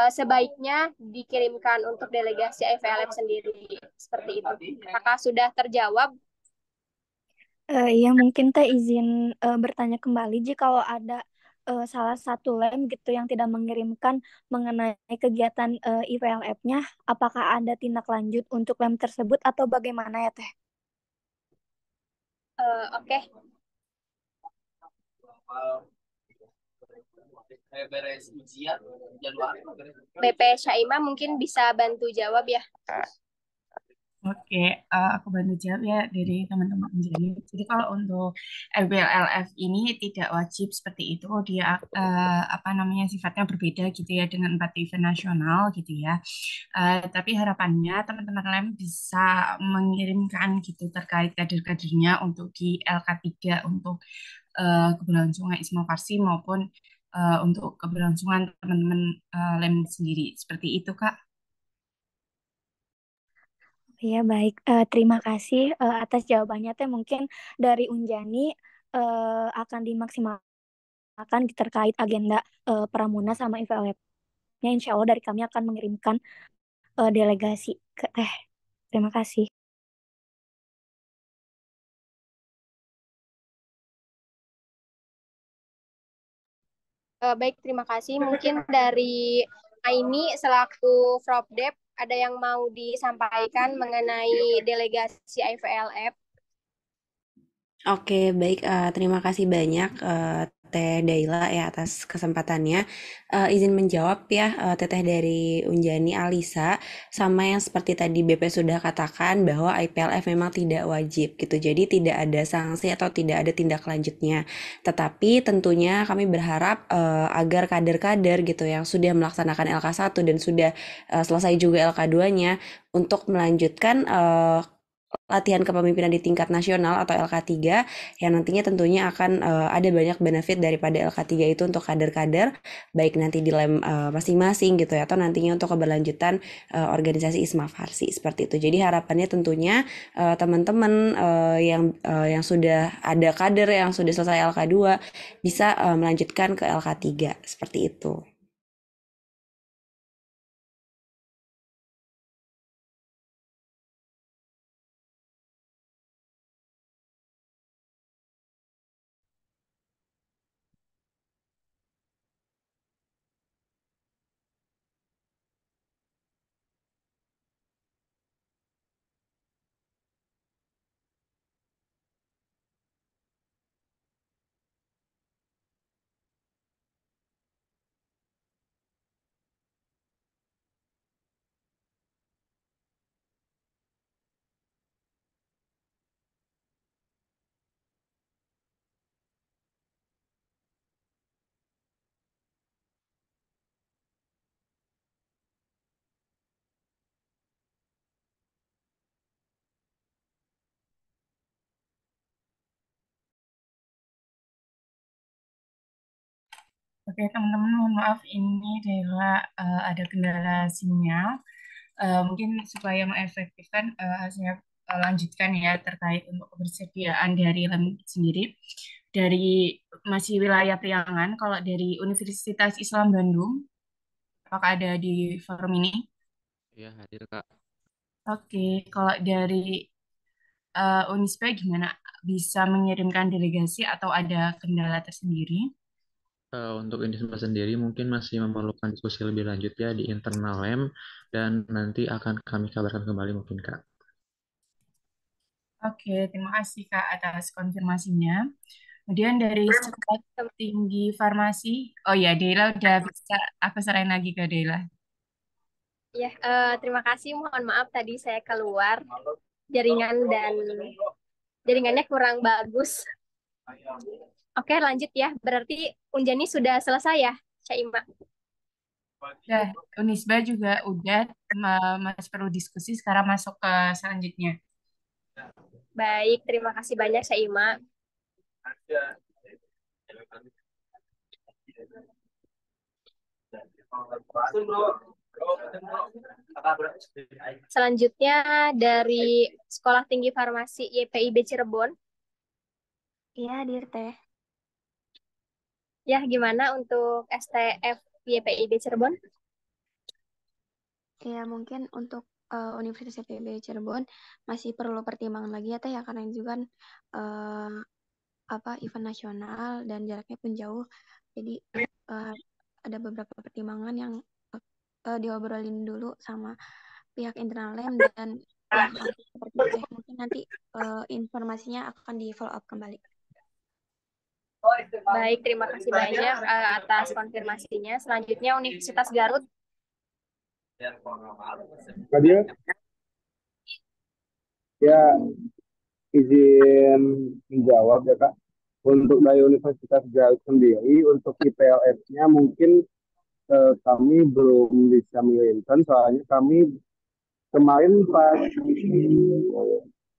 S1: sebaiknya dikirimkan untuk delegasi IVLF sendiri. Seperti itu. Apakah sudah terjawab?
S11: Iya, mungkin Teh izin bertanya kembali jika ada salah satu lem gitu yang tidak mengirimkan mengenai kegiatan IVLF-nya, apakah ada tindak lanjut untuk lem tersebut atau bagaimana ya Teh?
S1: Oke. BP Syaimah mungkin bisa bantu jawab ya.
S2: Oke, aku bantu jawab ya dari teman-teman Anjani. Jadi kalau untuk LBLF ini tidak wajib seperti itu, dia apa namanya sifatnya berbeda gitu ya dengan 4 event nasional gitu ya. Tapi harapannya teman-teman lain bisa mengirimkan gitu terkait kader-kadernya untuk di LK3 untuk keberlangsungan Isma Farsi maupun untuk keberlangsungan teman-teman lem sendiri. Seperti itu, Kak.
S11: Ya, baik. Terima kasih atas jawabannya. Teh mungkin dari Unjani akan dimaksimalkan terkait agenda Pramunas sama IVLF-nya. Insya Allah dari kami akan mengirimkan delegasi ke Teh. Terima kasih.
S1: Baik, terima kasih. Mungkin dari Aini selaku Propdep ada yang mau disampaikan mengenai delegasi IVLF.
S14: Oke, baik. Terima kasih banyak Teh Daila ya atas kesempatannya. Izin menjawab ya Teteh dari Unjani Alisa, sama yang seperti tadi BP sudah katakan bahwa IPLF memang tidak wajib gitu. Jadi tidak ada sanksi atau tidak ada tindak lanjutnya. Tetapi tentunya kami berharap agar kader-kader gitu yang sudah melaksanakan LK1 dan sudah selesai juga LK2-nya untuk melanjutkan latihan kepemimpinan di tingkat nasional atau LK3 yang nantinya tentunya akan ada banyak benefit daripada LK3 itu untuk kader-kader baik nanti di lem masing-masing gitu ya atau nantinya untuk keberlanjutan organisasi Isma Farsi seperti itu. Jadi harapannya tentunya teman-teman yang sudah ada kader yang sudah selesai LK2 bisa melanjutkan ke LK3 seperti itu.
S2: Oke, teman-teman, mohon maaf ini Dela ada kendala sinyal. Mungkin supaya mengefektifkan, saya lanjutkan ya terkait untuk kebersediaan dari LEM sendiri. Dari masih wilayah Priangan, kalau dari Universitas Islam Bandung, apakah ada di forum ini?
S15: Iya, hadir Kak.
S2: Oke, kalau dari Unisba gimana? Bisa mengirimkan delegasi atau ada kendala tersendiri?
S15: Untuk Indisma sendiri mungkin masih memerlukan diskusi lebih lanjut ya di internal LEM dan nanti akan kami kabarkan kembali mungkin Kak.
S2: Oke, terima kasih Kak atas konfirmasinya. Kemudian dari Sekolah Tinggi Farmasi, oh ya Dela udah bisa, aku serahin lagi ke Dela.
S1: Ya, terima kasih. Mohon maaf tadi saya keluar jaringan dan jaringannya kurang bagus. Oke, lanjut ya. Berarti Unjani sudah selesai ya, Syaima?
S2: Udah, Unisba juga udah, masih perlu diskusi, sekarang masuk ke selanjutnya.
S1: Baik, terima kasih banyak Syaima. Selanjutnya dari Sekolah Tinggi Farmasi YPIB Cirebon.
S11: Iya, hadir Teh.
S1: Ya, gimana untuk STF YPIB Cirebon?
S16: Ya, mungkin untuk Universitas IPB Cirebon masih perlu pertimbangan lagi ya Teh ya karena ini juga kan event nasional dan jaraknya pun jauh. Jadi ada beberapa pertimbangan yang diobrolin dulu sama pihak internal LEM dan yang seperti itu Teh. Mungkin nanti informasinya akan di follow up kembali.
S1: Baik, terima kasih banyak atas konfirmasinya. Selanjutnya Universitas Garut.
S17: Ya, izin menjawab ya Kak. Untuk dari Universitas Garut sendiri, untuk IPLS-nya mungkin kami belum bisa mengirimkan, soalnya kami kemarin pas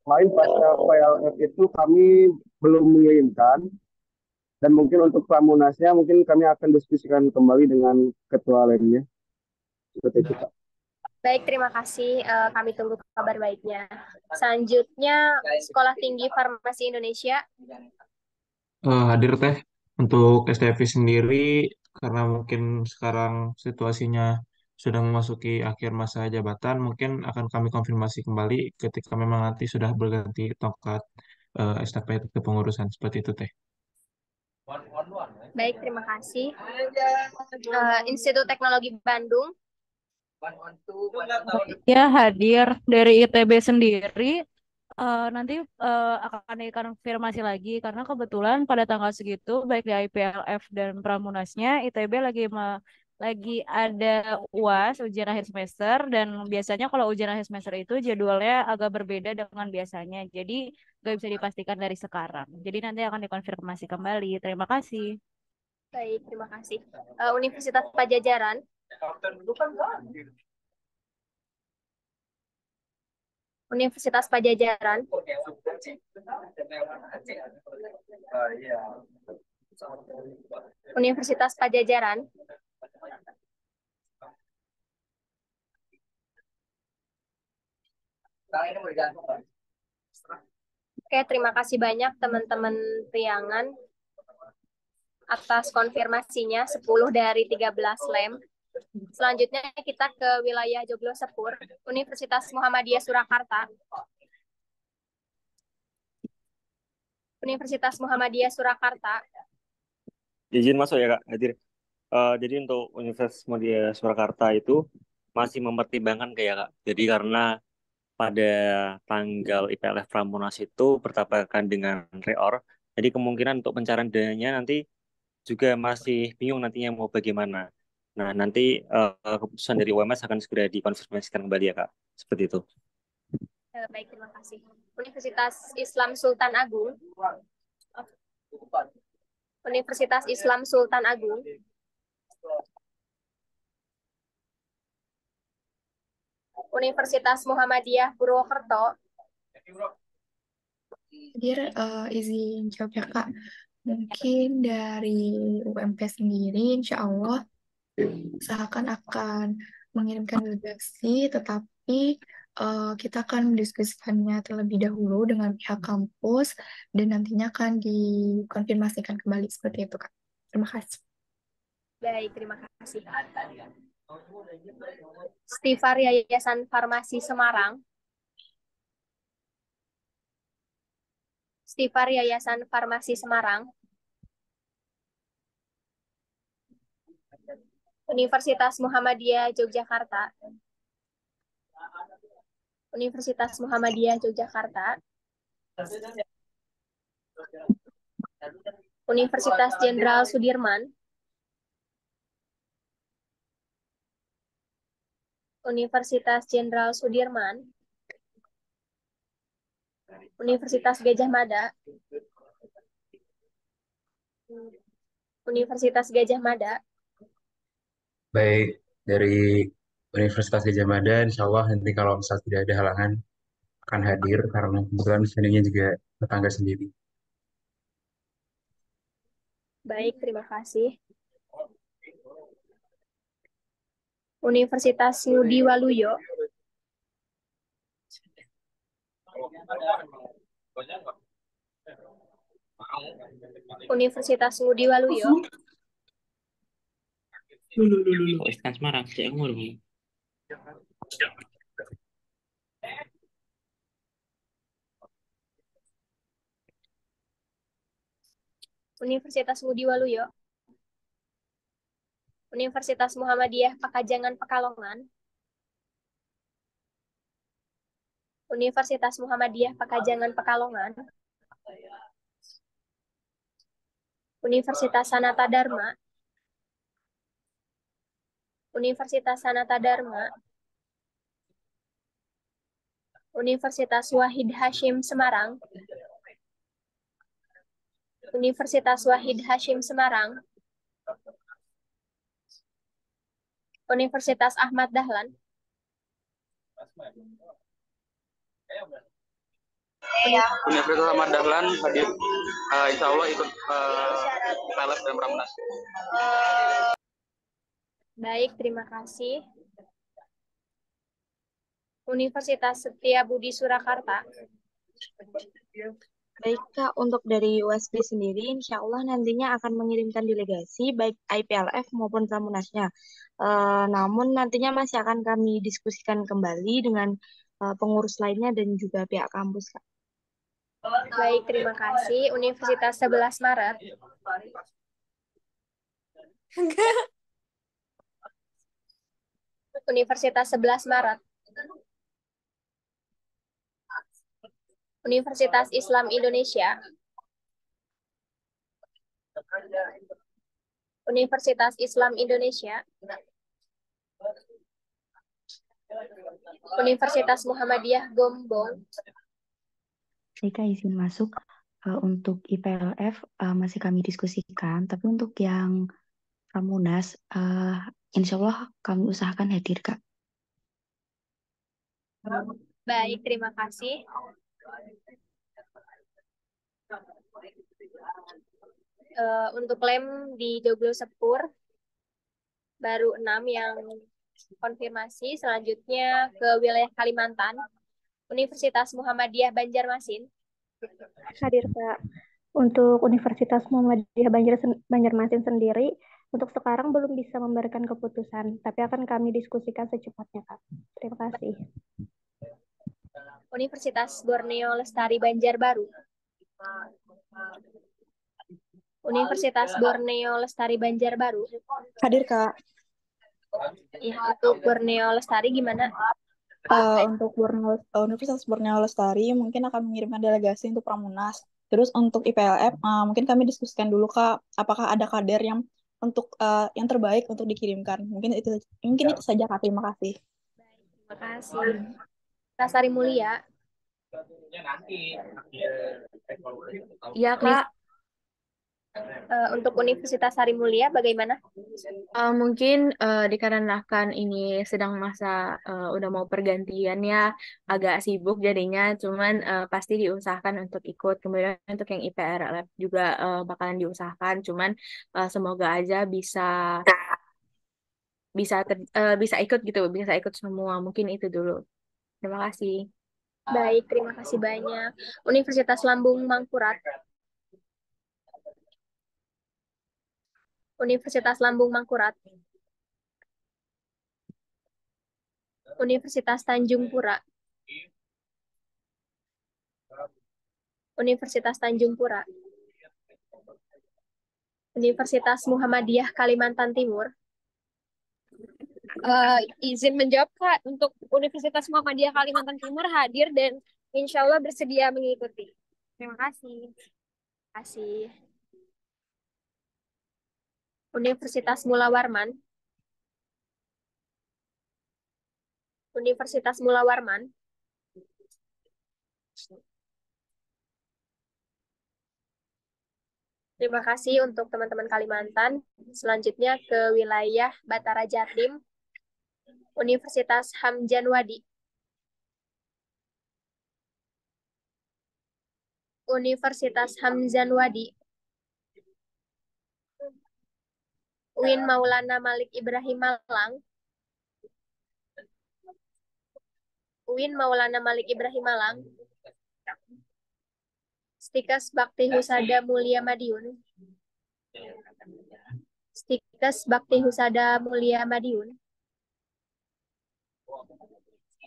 S17: PLF itu kami belum mengirimkan, dan mungkin untuk Pramunasnya mungkin kami akan diskusikan kembali dengan ketua lainnya. Seperti itu Kak.
S1: Baik, terima kasih. Kami tunggu kabar baiknya. Selanjutnya, Sekolah Tinggi Farmasi Indonesia.
S18: Hadir teh untuk STFI sendiri karena mungkin sekarang situasinya sudah memasuki akhir masa jabatan, mungkin akan kami konfirmasi kembali ketika memang nanti sudah berganti tongkat estafet kepengurusan seperti itu teh.
S1: Baik, terima kasih. Institut Teknologi Bandung.
S19: Ya, hadir dari ITB sendiri. Nanti akan dikonfirmasi lagi karena kebetulan pada tanggal segitu baik di IPLF dan Pramunasnya ITB lagi ada UAS ujian akhir semester, dan biasanya kalau ujian akhir semester itu jadwalnya agak berbeda dengan biasanya. Jadi nggak bisa dipastikan dari sekarang. Jadi nanti akan dikonfirmasi kembali. Terima kasih.
S1: Baik, terima kasih. Universitas Pajajaran. Universitas Pajajaran. Universitas Pajajaran. Oke, terima kasih banyak teman-teman Priangan atas konfirmasinya 10 dari 13 lem. Selanjutnya kita ke wilayah Joglo Sepur, Universitas Muhammadiyah Surakarta. Universitas Muhammadiyah Surakarta.
S20: Izin masuk ya Kak, hadir. Jadi untuk Universitas Muhammadiyah Surakarta itu masih mempertimbangkan kayak Kak. Jadi karena pada tanggal IPLF Pramunas itu bertabrakan dengan reor, jadi kemungkinan untuk pencarian dananya nanti juga masih bingung nantinya mau bagaimana. Nah, nanti keputusan dari UMS akan segera dikonfirmasikan kembali ya Kak. Seperti itu.
S1: Baik, terima kasih. Universitas Islam Sultan Agung. Universitas Islam Sultan Agung. Universitas Muhammadiyah Purwokerto.
S21: Hadir, izin jawab ya Kak. Mungkin dari UMP sendiri, insya Allah usahakan akan mengirimkan delegasi, tetapi kita akan mendiskusikannya terlebih dahulu dengan pihak kampus dan nantinya akan dikonfirmasikan kembali seperti itu Kak. Terima kasih.
S1: Baik, terima kasih. Stifar Yayasan Farmasi Semarang. Stifar Yayasan Farmasi Semarang. Universitas Muhammadiyah Yogyakarta. Universitas Muhammadiyah Yogyakarta. Universitas Jenderal Sudirman. Universitas Jenderal Sudirman. Universitas Gajah Mada. Universitas Gajah Mada.
S22: Baik, dari Universitas Gajah Mada, insya Allah nanti kalau misal tidak ada halangan akan hadir karena kebetulan venue-nya juga tetangga sendiri.
S1: Baik, terima kasih. Universitas Ngudi Waluyo. Universitas Ngudi Waluyo.
S7: Kok Iskan Semarang? Saya umur belum.
S1: Universitas Ngudi Waluyo. Universitas Muhammadiyah Pakajangan Pekalongan. Universitas Muhammadiyah Pakajangan Pekalongan. Universitas Sanata Dharma. Universitas Sanata Dharma. Universitas Wahid Hashim Semarang, Universitas Wahid Hashim Semarang, Universitas Ahmad Dahlan,
S4: Universitas Ahmad Dahlan hadir, insya Allah ikut IPLF dan Pramunas.
S1: Baik, terima kasih. Universitas Setiabudi Surakarta,
S8: Baik Kak, untuk dari USB sendiri, insya Allah nantinya akan mengirimkan delegasi baik IPLF maupun Pramunasnya. Namun nantinya masih akan kami diskusikan kembali dengan pengurus lainnya dan juga pihak kampus Kak.
S1: baik, terima kasih. Universitas 11 Maret, Universitas 11 Maret, Universitas Islam Indonesia, Universitas Islam Indonesia, Universitas Muhammadiyah Gombong,
S23: Jika izin masuk untuk IPLF masih kami diskusikan, tapi untuk yang Pramunas, insya Allah kami usahakan hadir, Kak.
S1: baik, terima kasih. Untuk lem di Joglo Sepur, baru 6 yang konfirmasi. Selanjutnya ke wilayah Kalimantan, Universitas Muhammadiyah Banjarmasin,
S11: Hadir Kak. Untuk Universitas Muhammadiyah Banjarmasin sendiri, untuk sekarang belum bisa memberikan keputusan, tapi akan kami diskusikan secepatnya, Kak. Terima kasih.
S1: Universitas Borneo Lestari Banjarbaru, Universitas Borneo Lestari Banjarbaru.
S10: Hadir Kak.
S1: Ya, untuk Borneo Lestari gimana?
S10: Untuk Universitas Borneo Lestari mungkin akan mengirimkan delegasi untuk Pramunas. Terus untuk IPLF mungkin kami diskusikan dulu Kak, apakah ada kader yang untuk yang terbaik untuk dikirimkan. Mungkin itu saja Kak. Terima kasih.
S1: Terima kasih. Sari Mulia.
S6: Iya, Kak.
S1: Untuk Universitas Sari Mulia bagaimana?
S6: Mungkin dikarenakan ini sedang masa udah mau pergantian ya, agak sibuk jadinya, cuman pasti diusahakan untuk ikut. Kemudian untuk yang IPRLF juga bakalan diusahakan, cuman semoga aja bisa bisa ikut gitu, bisa ikut semua. Mungkin itu dulu. Terima kasih.
S1: Baik, terima kasih banyak. Universitas Lambung Mangkurat. Universitas Lambung Mangkurat. Universitas Tanjung Pura. Universitas Tanjung Pura. Universitas Muhammadiyah Kalimantan Timur. Izin menjawab Kak, untuk Universitas Muhammadiyah Kalimantan Timur hadir dan insya Allah bersedia mengikuti. Terima kasih. Terima kasih. Universitas Mula Warman. Universitas Mula Warman. Terima kasih untuk teman-teman Kalimantan. Selanjutnya ke wilayah Batara Jatim, Universitas Hamdan Wadi. Universitas Hamdan Wadi. UIN Maulana Malik Ibrahim Malang. UIN Maulana Malik Ibrahim Malang. Stikes Bakti Husada Mulia Madiun. Stikes Bakti Husada Mulia Madiun.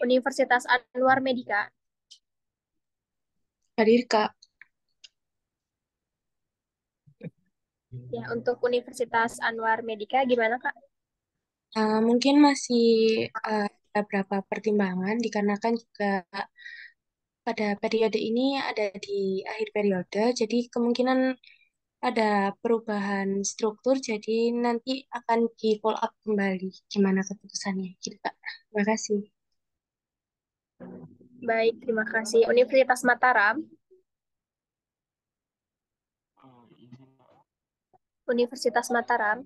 S1: Universitas Anwar Medika.
S21: Hadir Kak.
S1: Ya, untuk Universitas Anwar Medika gimana Kak?
S14: Mungkin masih ada beberapa pertimbangan dikarenakan juga pada periode ini ada di akhir periode, jadi kemungkinan ada perubahan struktur, jadi nanti akan di follow up kembali gimana keputusannya gitu Kak. Terima kasih.
S1: Baik, terima kasih. Universitas Mataram. Universitas Mataram.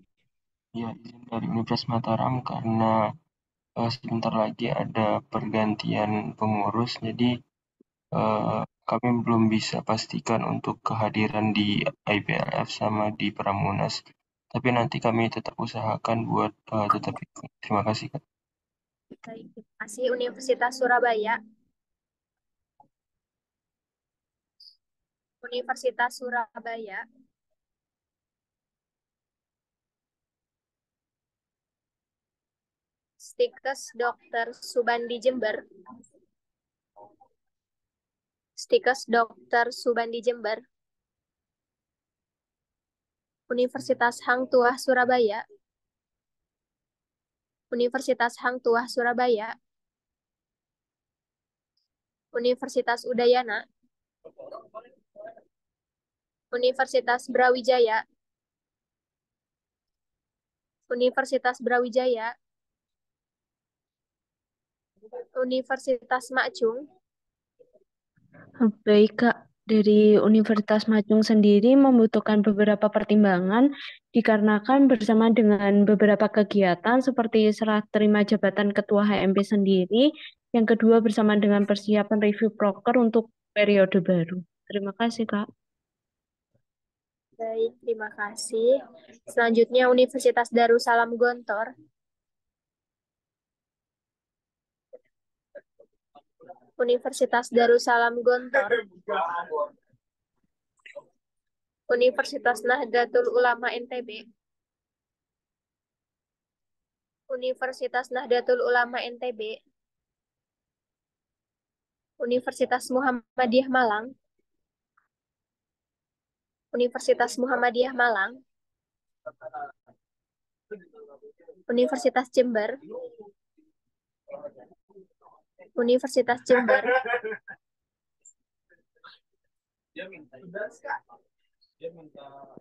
S3: Ya, izin dari Universitas Mataram karena sebentar lagi ada pergantian pengurus, jadi kami belum bisa pastikan untuk kehadiran di IPLF sama di Pramunas. Tapi nanti kami tetap usahakan buat tetap ikut. Terima kasih, Kak.
S1: Baik, terima kasih. Universitas Surabaya. Universitas Surabaya. Stikes Dr. Subandi Jember. Stikes Dr. Subandi Jember. Universitas Hang Tuah Surabaya. Universitas Hang Tuah Surabaya. Universitas Udayana. Universitas Brawijaya. Universitas Brawijaya. Universitas Makjung.
S6: Baik, Kak. Dari Universitas Majung sendiri membutuhkan beberapa pertimbangan dikarenakan bersama dengan beberapa kegiatan seperti serah terima jabatan Ketua HMP sendiri, yang kedua bersama dengan persiapan review proker untuk periode baru. Terima kasih, Kak.
S1: Baik, terima kasih. Selanjutnya Universitas Darussalam Gontor. Universitas Darussalam Gontor. Universitas Nahdlatul Ulama NTB. Universitas Nahdlatul Ulama NTB. Universitas Muhammadiyah Malang. Universitas Muhammadiyah Malang. Universitas Jember. Universitas Jember.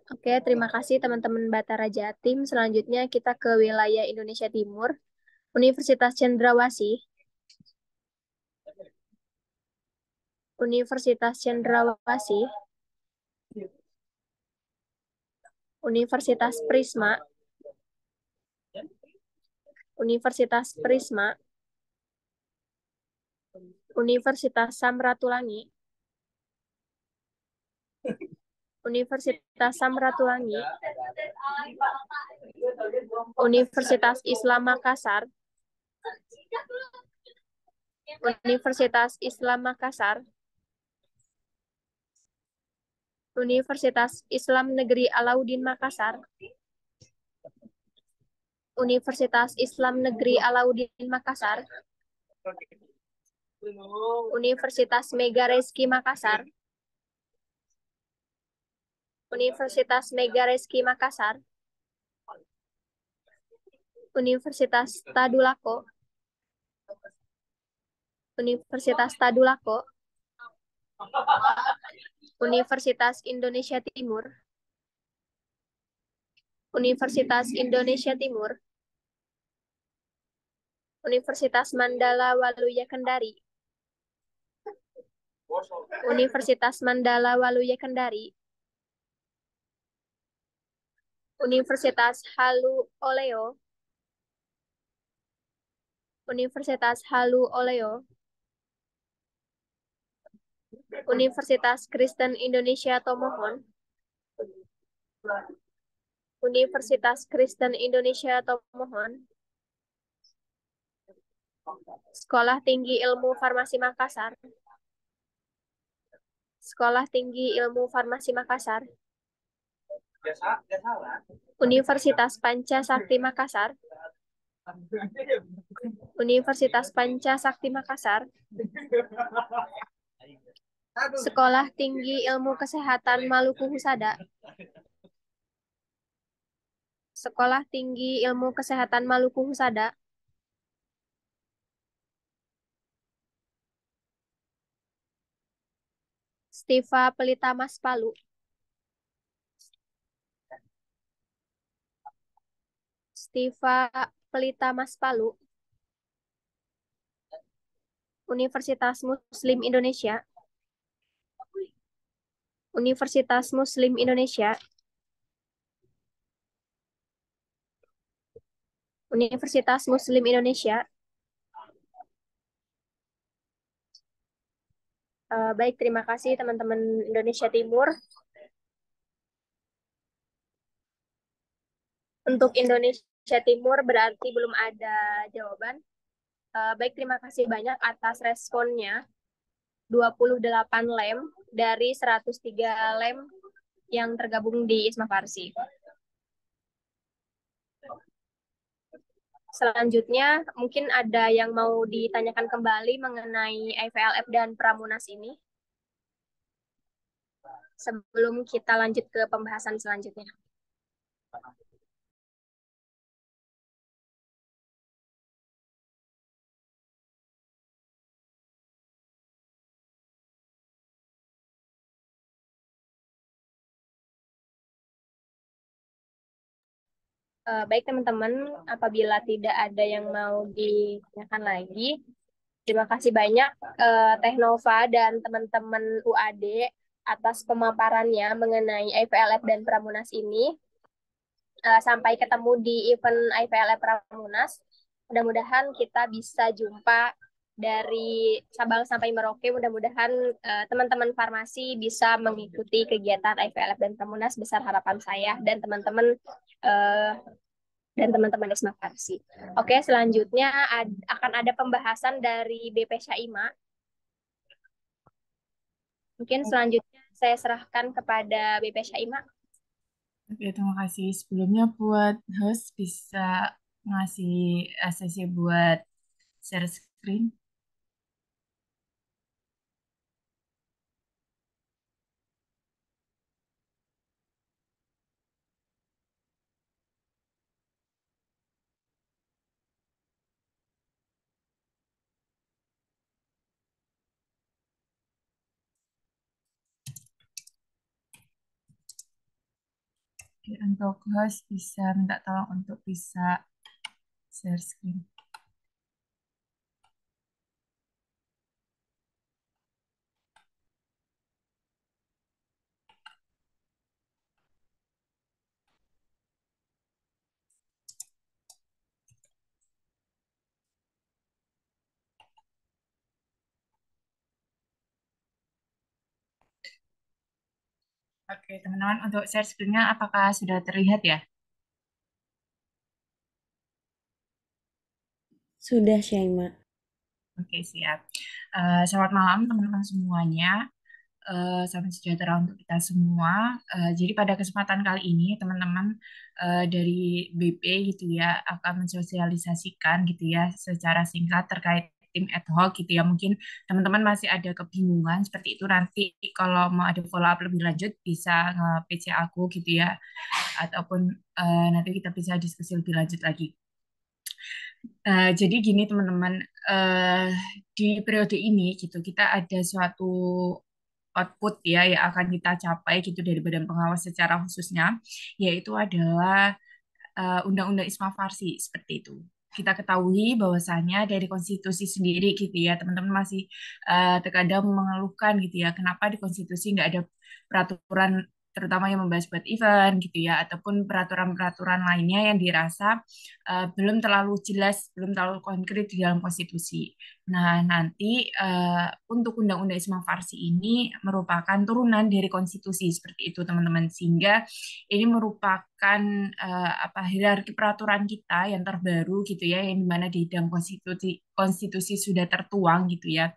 S1: Oke, terima kasih teman-teman Batara Jatim. Selanjutnya kita ke wilayah Indonesia Timur. Universitas Cendrawasih. Universitas Cendrawasih. Universitas Prisma. Universitas Prisma. Universitas Samratulangi. Universitas Samratulangi. Universitas Islam Makassar. Universitas Islam Makassar. Universitas Islam Negeri Alauddin Makassar. Universitas Islam Negeri Alauddin Makassar. Universitas Mega Reski Makassar. Universitas Mega Reski Makassar. Universitas Tadulako. Universitas Tadulako. Universitas Indonesia Timur. Universitas Indonesia Timur. Universitas Mandala Waluya Kendari. Universitas Mandala Waluya Kendari. Universitas Halu Oleo. Universitas Halu Oleo. Universitas Kristen Indonesia Tomohon. Universitas Kristen Indonesia Tomohon. Sekolah Tinggi Ilmu Farmasi Makassar. Sekolah Tinggi Ilmu Farmasi Makassar. Universitas Panca Sakti Makassar. Universitas Panca Sakti Makassar. Sekolah Tinggi Ilmu Kesehatan Maluku Husada. Sekolah Tinggi Ilmu Kesehatan Maluku Husada. Stiva Pelita Mas Palu. Stiva Pelita Mas Palu. Universitas Muslim Indonesia, Universitas Muslim Indonesia, Universitas Muslim Indonesia. Baik, terima kasih teman-teman Indonesia Timur. Untuk Indonesia Timur berarti belum ada jawaban. Baik, terima kasih banyak atas responnya. 28 lem dari 103 lem yang tergabung di ISMA Farsi. Selanjutnya, mungkin ada yang mau ditanyakan kembali mengenai IVLF dan Pramunas ini sebelum kita lanjut ke pembahasan selanjutnya. Baik teman-teman, apabila tidak ada yang mau ditanyakan lagi, terima kasih banyak Teh Nova dan teman-teman UAD atas pemaparannya mengenai IVLF dan Pramunas ini. Sampai ketemu di event IVLF Pramunas. Mudah-mudahan kita bisa jumpa dari Sabang sampai Merauke. Mudah-mudahan teman-teman farmasi bisa mengikuti kegiatan IVLF dan Pramunas, besar harapan saya dan teman-teman Isma Farsi. Oke, selanjutnya akan ada pembahasan dari BP Syaima. Mungkin selanjutnya saya serahkan kepada BP Syaima.
S2: Oke, terima kasih. Sebelumnya buat host bisa ngasih ACC buat share screen. Oke, untuk host bisa minta tolong untuk bisa share screen. Oke, teman-teman, untuk share screen-nya apakah sudah terlihat ya?
S14: Sudah, Syaima.
S2: Oke, siap. Selamat malam teman-teman semuanya. Salam sejahtera untuk kita semua. Jadi pada kesempatan kali ini teman-teman dari BP gitu ya akan mensosialisasikan gitu ya secara singkat terkait tim ad hoc gitu ya. Mungkin teman-teman masih ada kebingungan seperti itu, nanti kalau mau ada follow up lebih lanjut bisa nge-PC aku gitu ya, ataupun nanti kita bisa diskusi lebih lanjut lagi. Jadi gini teman-teman, di periode ini gitu kita ada suatu output ya yang akan kita capai gitu dari Badan Pengawas secara khususnya, yaitu adalah Undang-Undang ISMA Farsi seperti itu. Kita ketahui bahwasannya dari konstitusi sendiri gitu ya, teman-teman masih terkadang mengeluhkan gitu ya, kenapa di konstitusi nggak ada peraturan terutama yang membahas buat event gitu ya, ataupun peraturan-peraturan lainnya yang dirasa belum terlalu jelas, belum terlalu konkret di dalam konstitusi. Nah, nanti untuk Undang-Undang Isma Farsi ini merupakan turunan dari konstitusi seperti itu, teman-teman. Sehingga ini merupakan hierarki peraturan kita yang terbaru gitu ya, yang dimana di dalam konstitusi sudah tertuang gitu ya.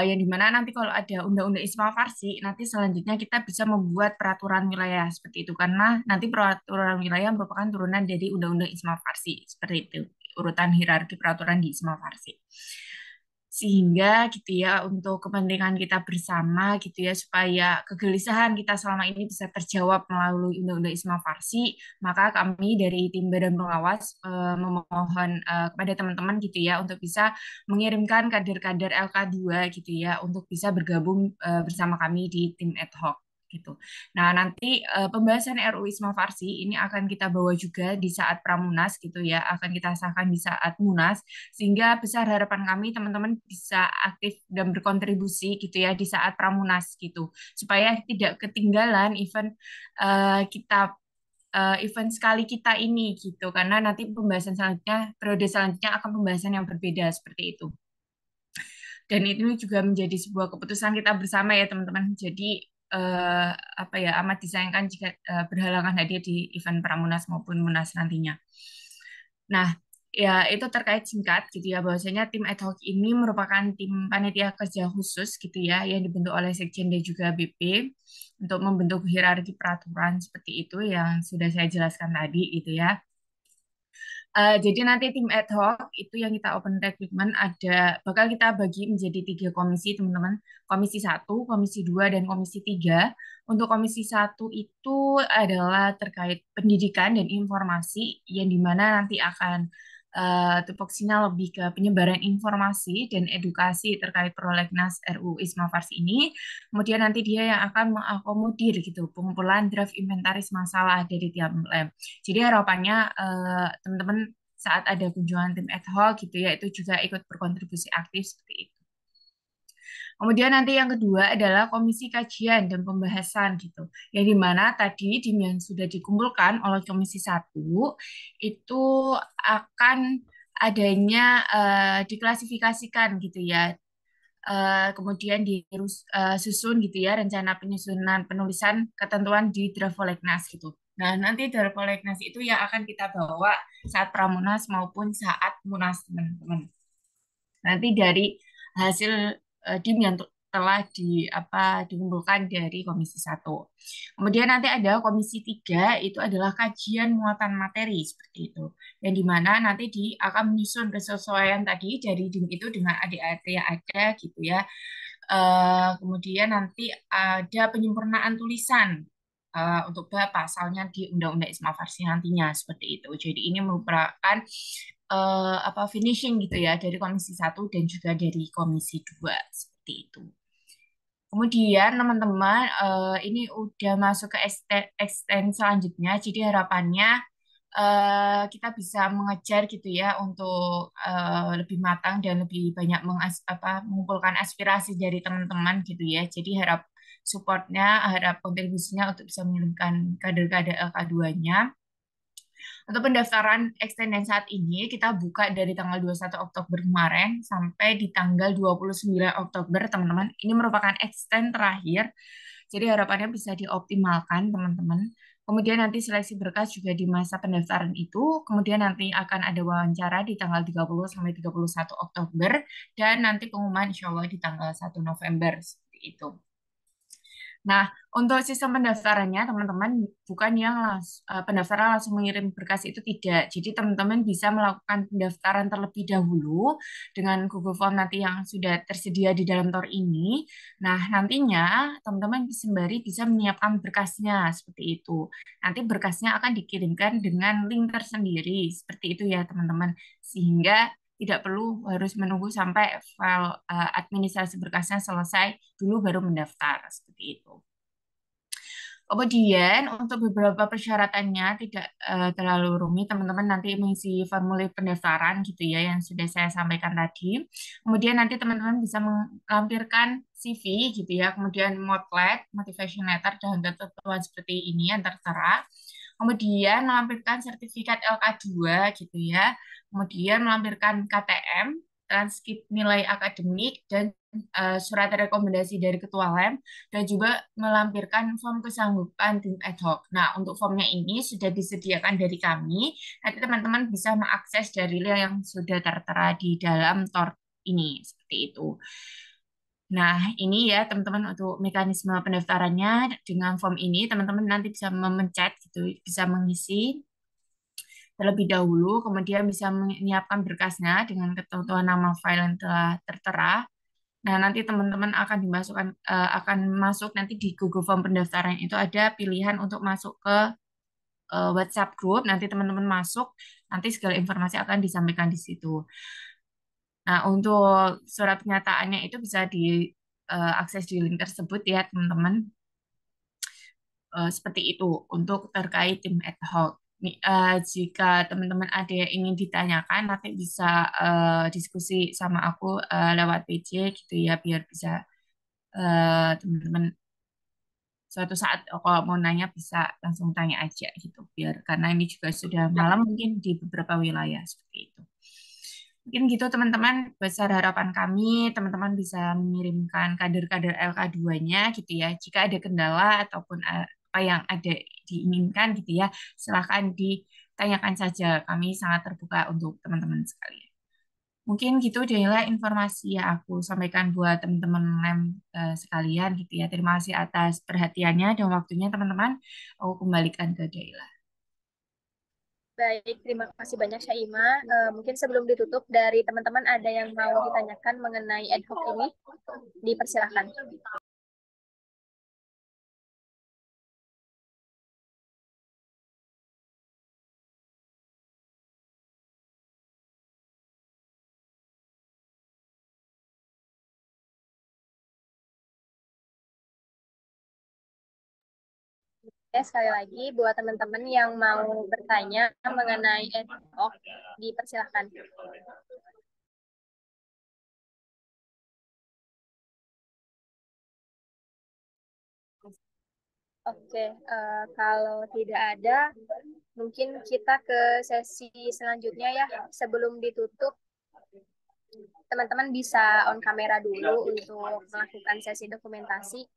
S2: Yang dimana nanti kalau ada undang-undang Isma Farsi, nanti selanjutnya kita bisa membuat peraturan wilayah seperti itu, karena nanti peraturan wilayah merupakan turunan dari undang-undang Isma Farsi seperti itu, urutan hierarki peraturan di Isma Farsi. Sehingga gitu ya untuk kepentingan kita bersama gitu ya, supaya kegelisahan kita selama ini bisa terjawab melalui Undang-Undang Isma Farsi, maka kami dari tim Badan Pengawas memohon kepada teman-teman gitu ya untuk bisa mengirimkan kader-kader LK2 gitu ya untuk bisa bergabung bersama kami di tim ad hoc gitu. Nah, nanti pembahasan RUU Isma Farsi ini akan kita bawa juga di saat Pramunas gitu ya, akan kita sahkan di saat Munas, sehingga besar harapan kami teman-teman bisa aktif dan berkontribusi gitu ya di saat Pramunas gitu, supaya tidak ketinggalan event sekali kita ini gitu, karena nanti pembahasan selanjutnya, periode selanjutnya akan pembahasan yang berbeda seperti itu. Dan ini juga menjadi sebuah keputusan kita bersama ya teman-teman. Jadi apa ya, amat disayangkan jika berhalangan hadir di event Pramunas maupun Munas nantinya. Nah, ya itu terkait singkat gitu ya, bahwasanya tim ad hoc ini merupakan tim panitia kerja khusus gitu ya, yang dibentuk oleh Sekjen dan juga BP untuk membentuk hierarki peraturan seperti itu yang sudah saya jelaskan tadi gitu ya. Jadi nanti tim ad hoc itu yang kita open recruitment bakal kita bagi menjadi 3 komisi teman-teman. Komisi 1, komisi 2, dan komisi 3. Untuk komisi 1 itu adalah terkait pendidikan dan informasi yang dimana nanti akan tupoksinya lebih ke penyebaran informasi dan edukasi terkait prolegnas RUU Isma Farsi ini. Kemudian nanti dia yang akan mengakomodir gitu pengumpulan draft inventaris masalah dari tiap lem. Jadi harapannya teman-teman saat ada kunjungan tim ad hoc gitu ya, itu juga ikut berkontribusi aktif seperti itu. Kemudian nanti yang kedua adalah komisi kajian dan pembahasan gitu. Yang dimana tadi yang sudah dikumpulkan oleh komisi 1 itu akan adanya diklasifikasikan gitu ya. Kemudian disusun gitu ya rencana penyusunan penulisan ketentuan di draft prolegnas gitu. Nah, nanti draft prolegnas itu yang akan kita bawa saat Pramunas maupun saat Munas, teman-teman. Nanti dari hasil DIM yang telah dikumpulkan dari Komisi 1. Kemudian nanti ada Komisi 3, itu adalah kajian muatan materi seperti itu. Yang dimana nanti akan menyusun kesesuaian tadi dari DIM itu dengan AD-AD yang ada gitu ya. Kemudian nanti ada penyempurnaan tulisan untuk bab pasalnya di Undang-Undang Isma Farsi nantinya seperti itu. Jadi ini merupakan finishing gitu ya dari Komisi 1 dan juga dari Komisi 2 seperti itu. Kemudian teman-teman ini udah masuk ke extend selanjutnya. Jadi harapannya kita bisa mengejar gitu ya untuk lebih matang dan lebih banyak mengumpulkan aspirasi dari teman-teman gitu ya. Jadi harap kontribusinya untuk bisa mengirimkan kader-kader LK2-nya. Untuk pendaftaran extend saat ini kita buka dari tanggal 21 Oktober kemarin sampai di tanggal 29 Oktober, teman-teman. Ini merupakan extend terakhir. Jadi harapannya bisa dioptimalkan, teman-teman. Kemudian nanti seleksi berkas juga di masa pendaftaran itu. Kemudian nanti akan ada wawancara di tanggal 30 sampai 31 Oktober. Dan nanti pengumuman insya Allah di tanggal 1 November. Seperti itu. Nah, untuk sistem pendaftarannya, teman-teman, bukan yang pendaftaran langsung mengirim berkas itu tidak. Jadi, teman-teman bisa melakukan pendaftaran terlebih dahulu dengan Google Form nanti yang sudah tersedia di dalam TOR ini. Nah, nantinya teman-teman sembari bisa menyiapkan berkasnya seperti itu. Nanti berkasnya akan dikirimkan dengan link tersendiri, seperti itu ya, teman-teman. Sehingga tidak perlu harus menunggu sampai file administrasi berkasnya selesai dulu baru mendaftar seperti itu. Kemudian untuk beberapa persyaratannya tidak terlalu rumit, teman-teman nanti mengisi formulir pendaftaran gitu ya yang sudah saya sampaikan tadi. Kemudian nanti teman-teman bisa melampirkan CV gitu ya, kemudian motlet, motivation letter dan ketentuan seperti ini yang tertera. Kemudian melampirkan sertifikat LK2 gitu ya. Kemudian melampirkan KTM, transkrip nilai akademik, dan surat rekomendasi dari Ketua LEM, dan juga melampirkan form kesanggupan tim ad hoc. Nah, untuk formnya ini sudah disediakan dari kami. Nanti teman-teman bisa mengakses dari link yang sudah tertera di dalam TOR ini, seperti itu. Nah, ini ya teman-teman untuk mekanisme pendaftarannya. Dengan form ini teman-teman nanti bisa memencet gitu, bisa mengisi terlebih dahulu, kemudian bisa menyiapkan berkasnya dengan ketentuan nama file yang telah tertera. Nah, nanti teman-teman akan masuk nanti di Google Form pendaftaran itu ada pilihan untuk masuk ke WhatsApp group. Nanti teman-teman masuk, nanti segala informasi akan disampaikan di situ. Nah, untuk surat pernyataannya itu bisa diakses di link tersebut ya, teman-teman. seperti itu untuk terkait tim ad hoc. Jika teman-teman ada yang ingin ditanyakan, nanti bisa diskusi sama aku lewat PJ gitu ya, biar bisa teman-teman suatu saat kalau mau nanya bisa langsung tanya aja gitu, biar karena ini juga sudah malam mungkin di beberapa wilayah seperti itu. Mungkin gitu teman-teman, besar harapan kami teman-teman bisa mengirimkan kader-kader LK2-nya gitu ya. Jika ada kendala ataupun apa yang ada diinginkan gitu ya, silakan ditanyakan saja. Kami sangat terbuka untuk teman-teman sekalian. Mungkin gitu Dela informasi yang aku sampaikan buat teman-teman LEM sekalian gitu ya. Terima kasih atas perhatiannya dan waktunya teman-teman. Aku kembalikan ke Dela.
S1: Baik, terima kasih banyak Syaima. Mungkin sebelum ditutup dari teman-teman ada yang mau ditanyakan mengenai ad hoc ini, dipersilakan. Sekali lagi buat teman-teman yang mau bertanya mengenai ad hoc, dipersilakan. Oke, kalau tidak ada, mungkin kita ke sesi selanjutnya ya. Sebelum ditutup, teman-teman bisa on kamera dulu untuk melakukan sesi dokumentasi.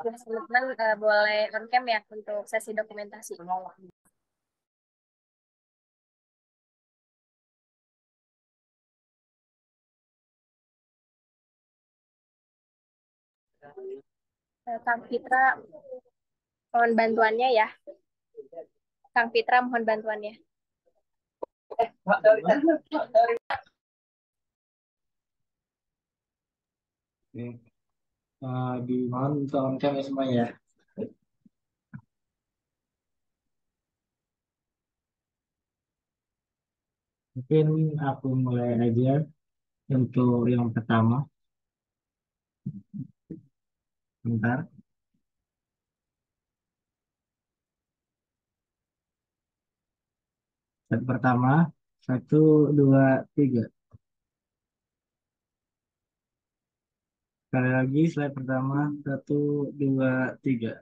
S1: Teman-teman boleh on cam ya untuk sesi dokumentasi. Kang Fitra, mohon bantuannya ya. Kang Fitra, mohon bantuannya.
S5: Dimohon untuk on cam ya semua ya. Mungkin aku mulai aja untuk yang pertama. Bentar. Slide pertama, 1, 2, 3. Sekali lagi slide pertama, 1, 2, 3.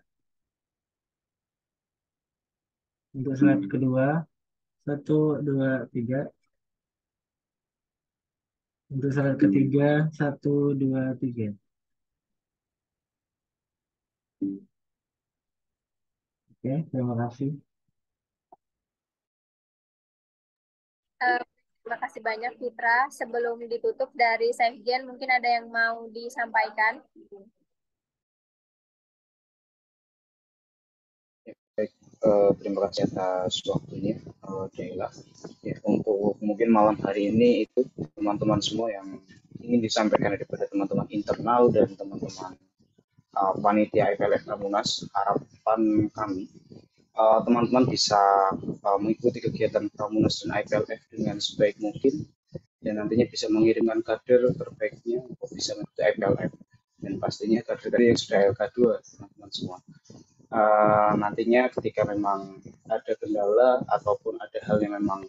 S5: Untuk slide kedua, 1, 2, 3. Untuk slide ketiga, 1, 2, 3. Oke, terima kasih.
S1: Terima kasih banyak Fitra. Sebelum ditutup dari Sekjen, mungkin ada yang mau disampaikan?
S9: Baik, terima kasih atas waktunya, Dela. Ya, untuk mungkin malam hari ini itu teman-teman semua yang ingin disampaikan daripada teman-teman internal dan teman-teman panitia IPLF Ramunas, harapan kami teman-teman bisa mengikuti kegiatan Ramunas dan IPLF dengan sebaik mungkin dan nantinya bisa mengirimkan kader terbaiknya untuk bisa mengikuti IPLF dan pastinya kader yang sudah LK2 teman-teman semua. Nantinya ketika memang ada kendala ataupun ada hal yang memang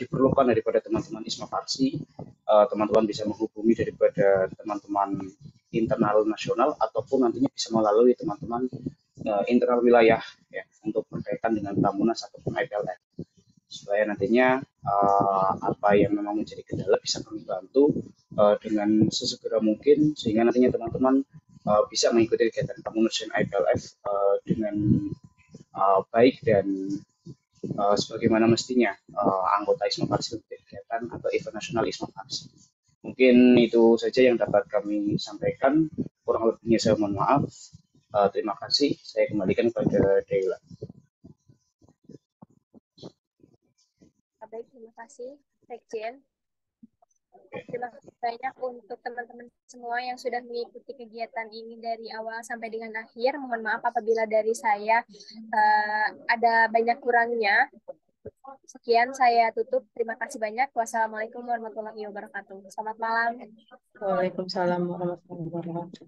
S9: diperlukan daripada teman-teman Isma Farsi, teman-teman bisa menghubungi daripada teman-teman internal nasional ataupun nantinya bisa melalui teman-teman internal wilayah ya untuk berkaitan dengan Ramunas ataupun IPLF supaya nantinya apa yang memang menjadi kendala bisa kami bantu dengan sesegera mungkin sehingga nantinya teman-teman bisa mengikuti kegiatan Ramunas dan IPLF dengan baik dan sebagaimana mestinya anggota Isma Farsi kegiatan atau event nasional Isma Farsi. Mungkin itu saja yang dapat kami sampaikan. Kurang lebihnya saya mohon maaf. Terima kasih. Saya kembalikan kepada Dela.
S1: Baik, terima kasih, Sekjen. Terima kasih banyak untuk teman-teman semua yang sudah mengikuti kegiatan ini dari awal sampai dengan akhir. Mohon maaf apabila dari saya ada banyak kurangnya. Sekian saya tutup. Terima kasih banyak. Wassalamualaikum warahmatullahi wabarakatuh. Selamat malam.
S12: Waalaikumsalam warahmatullahi wabarakatuh.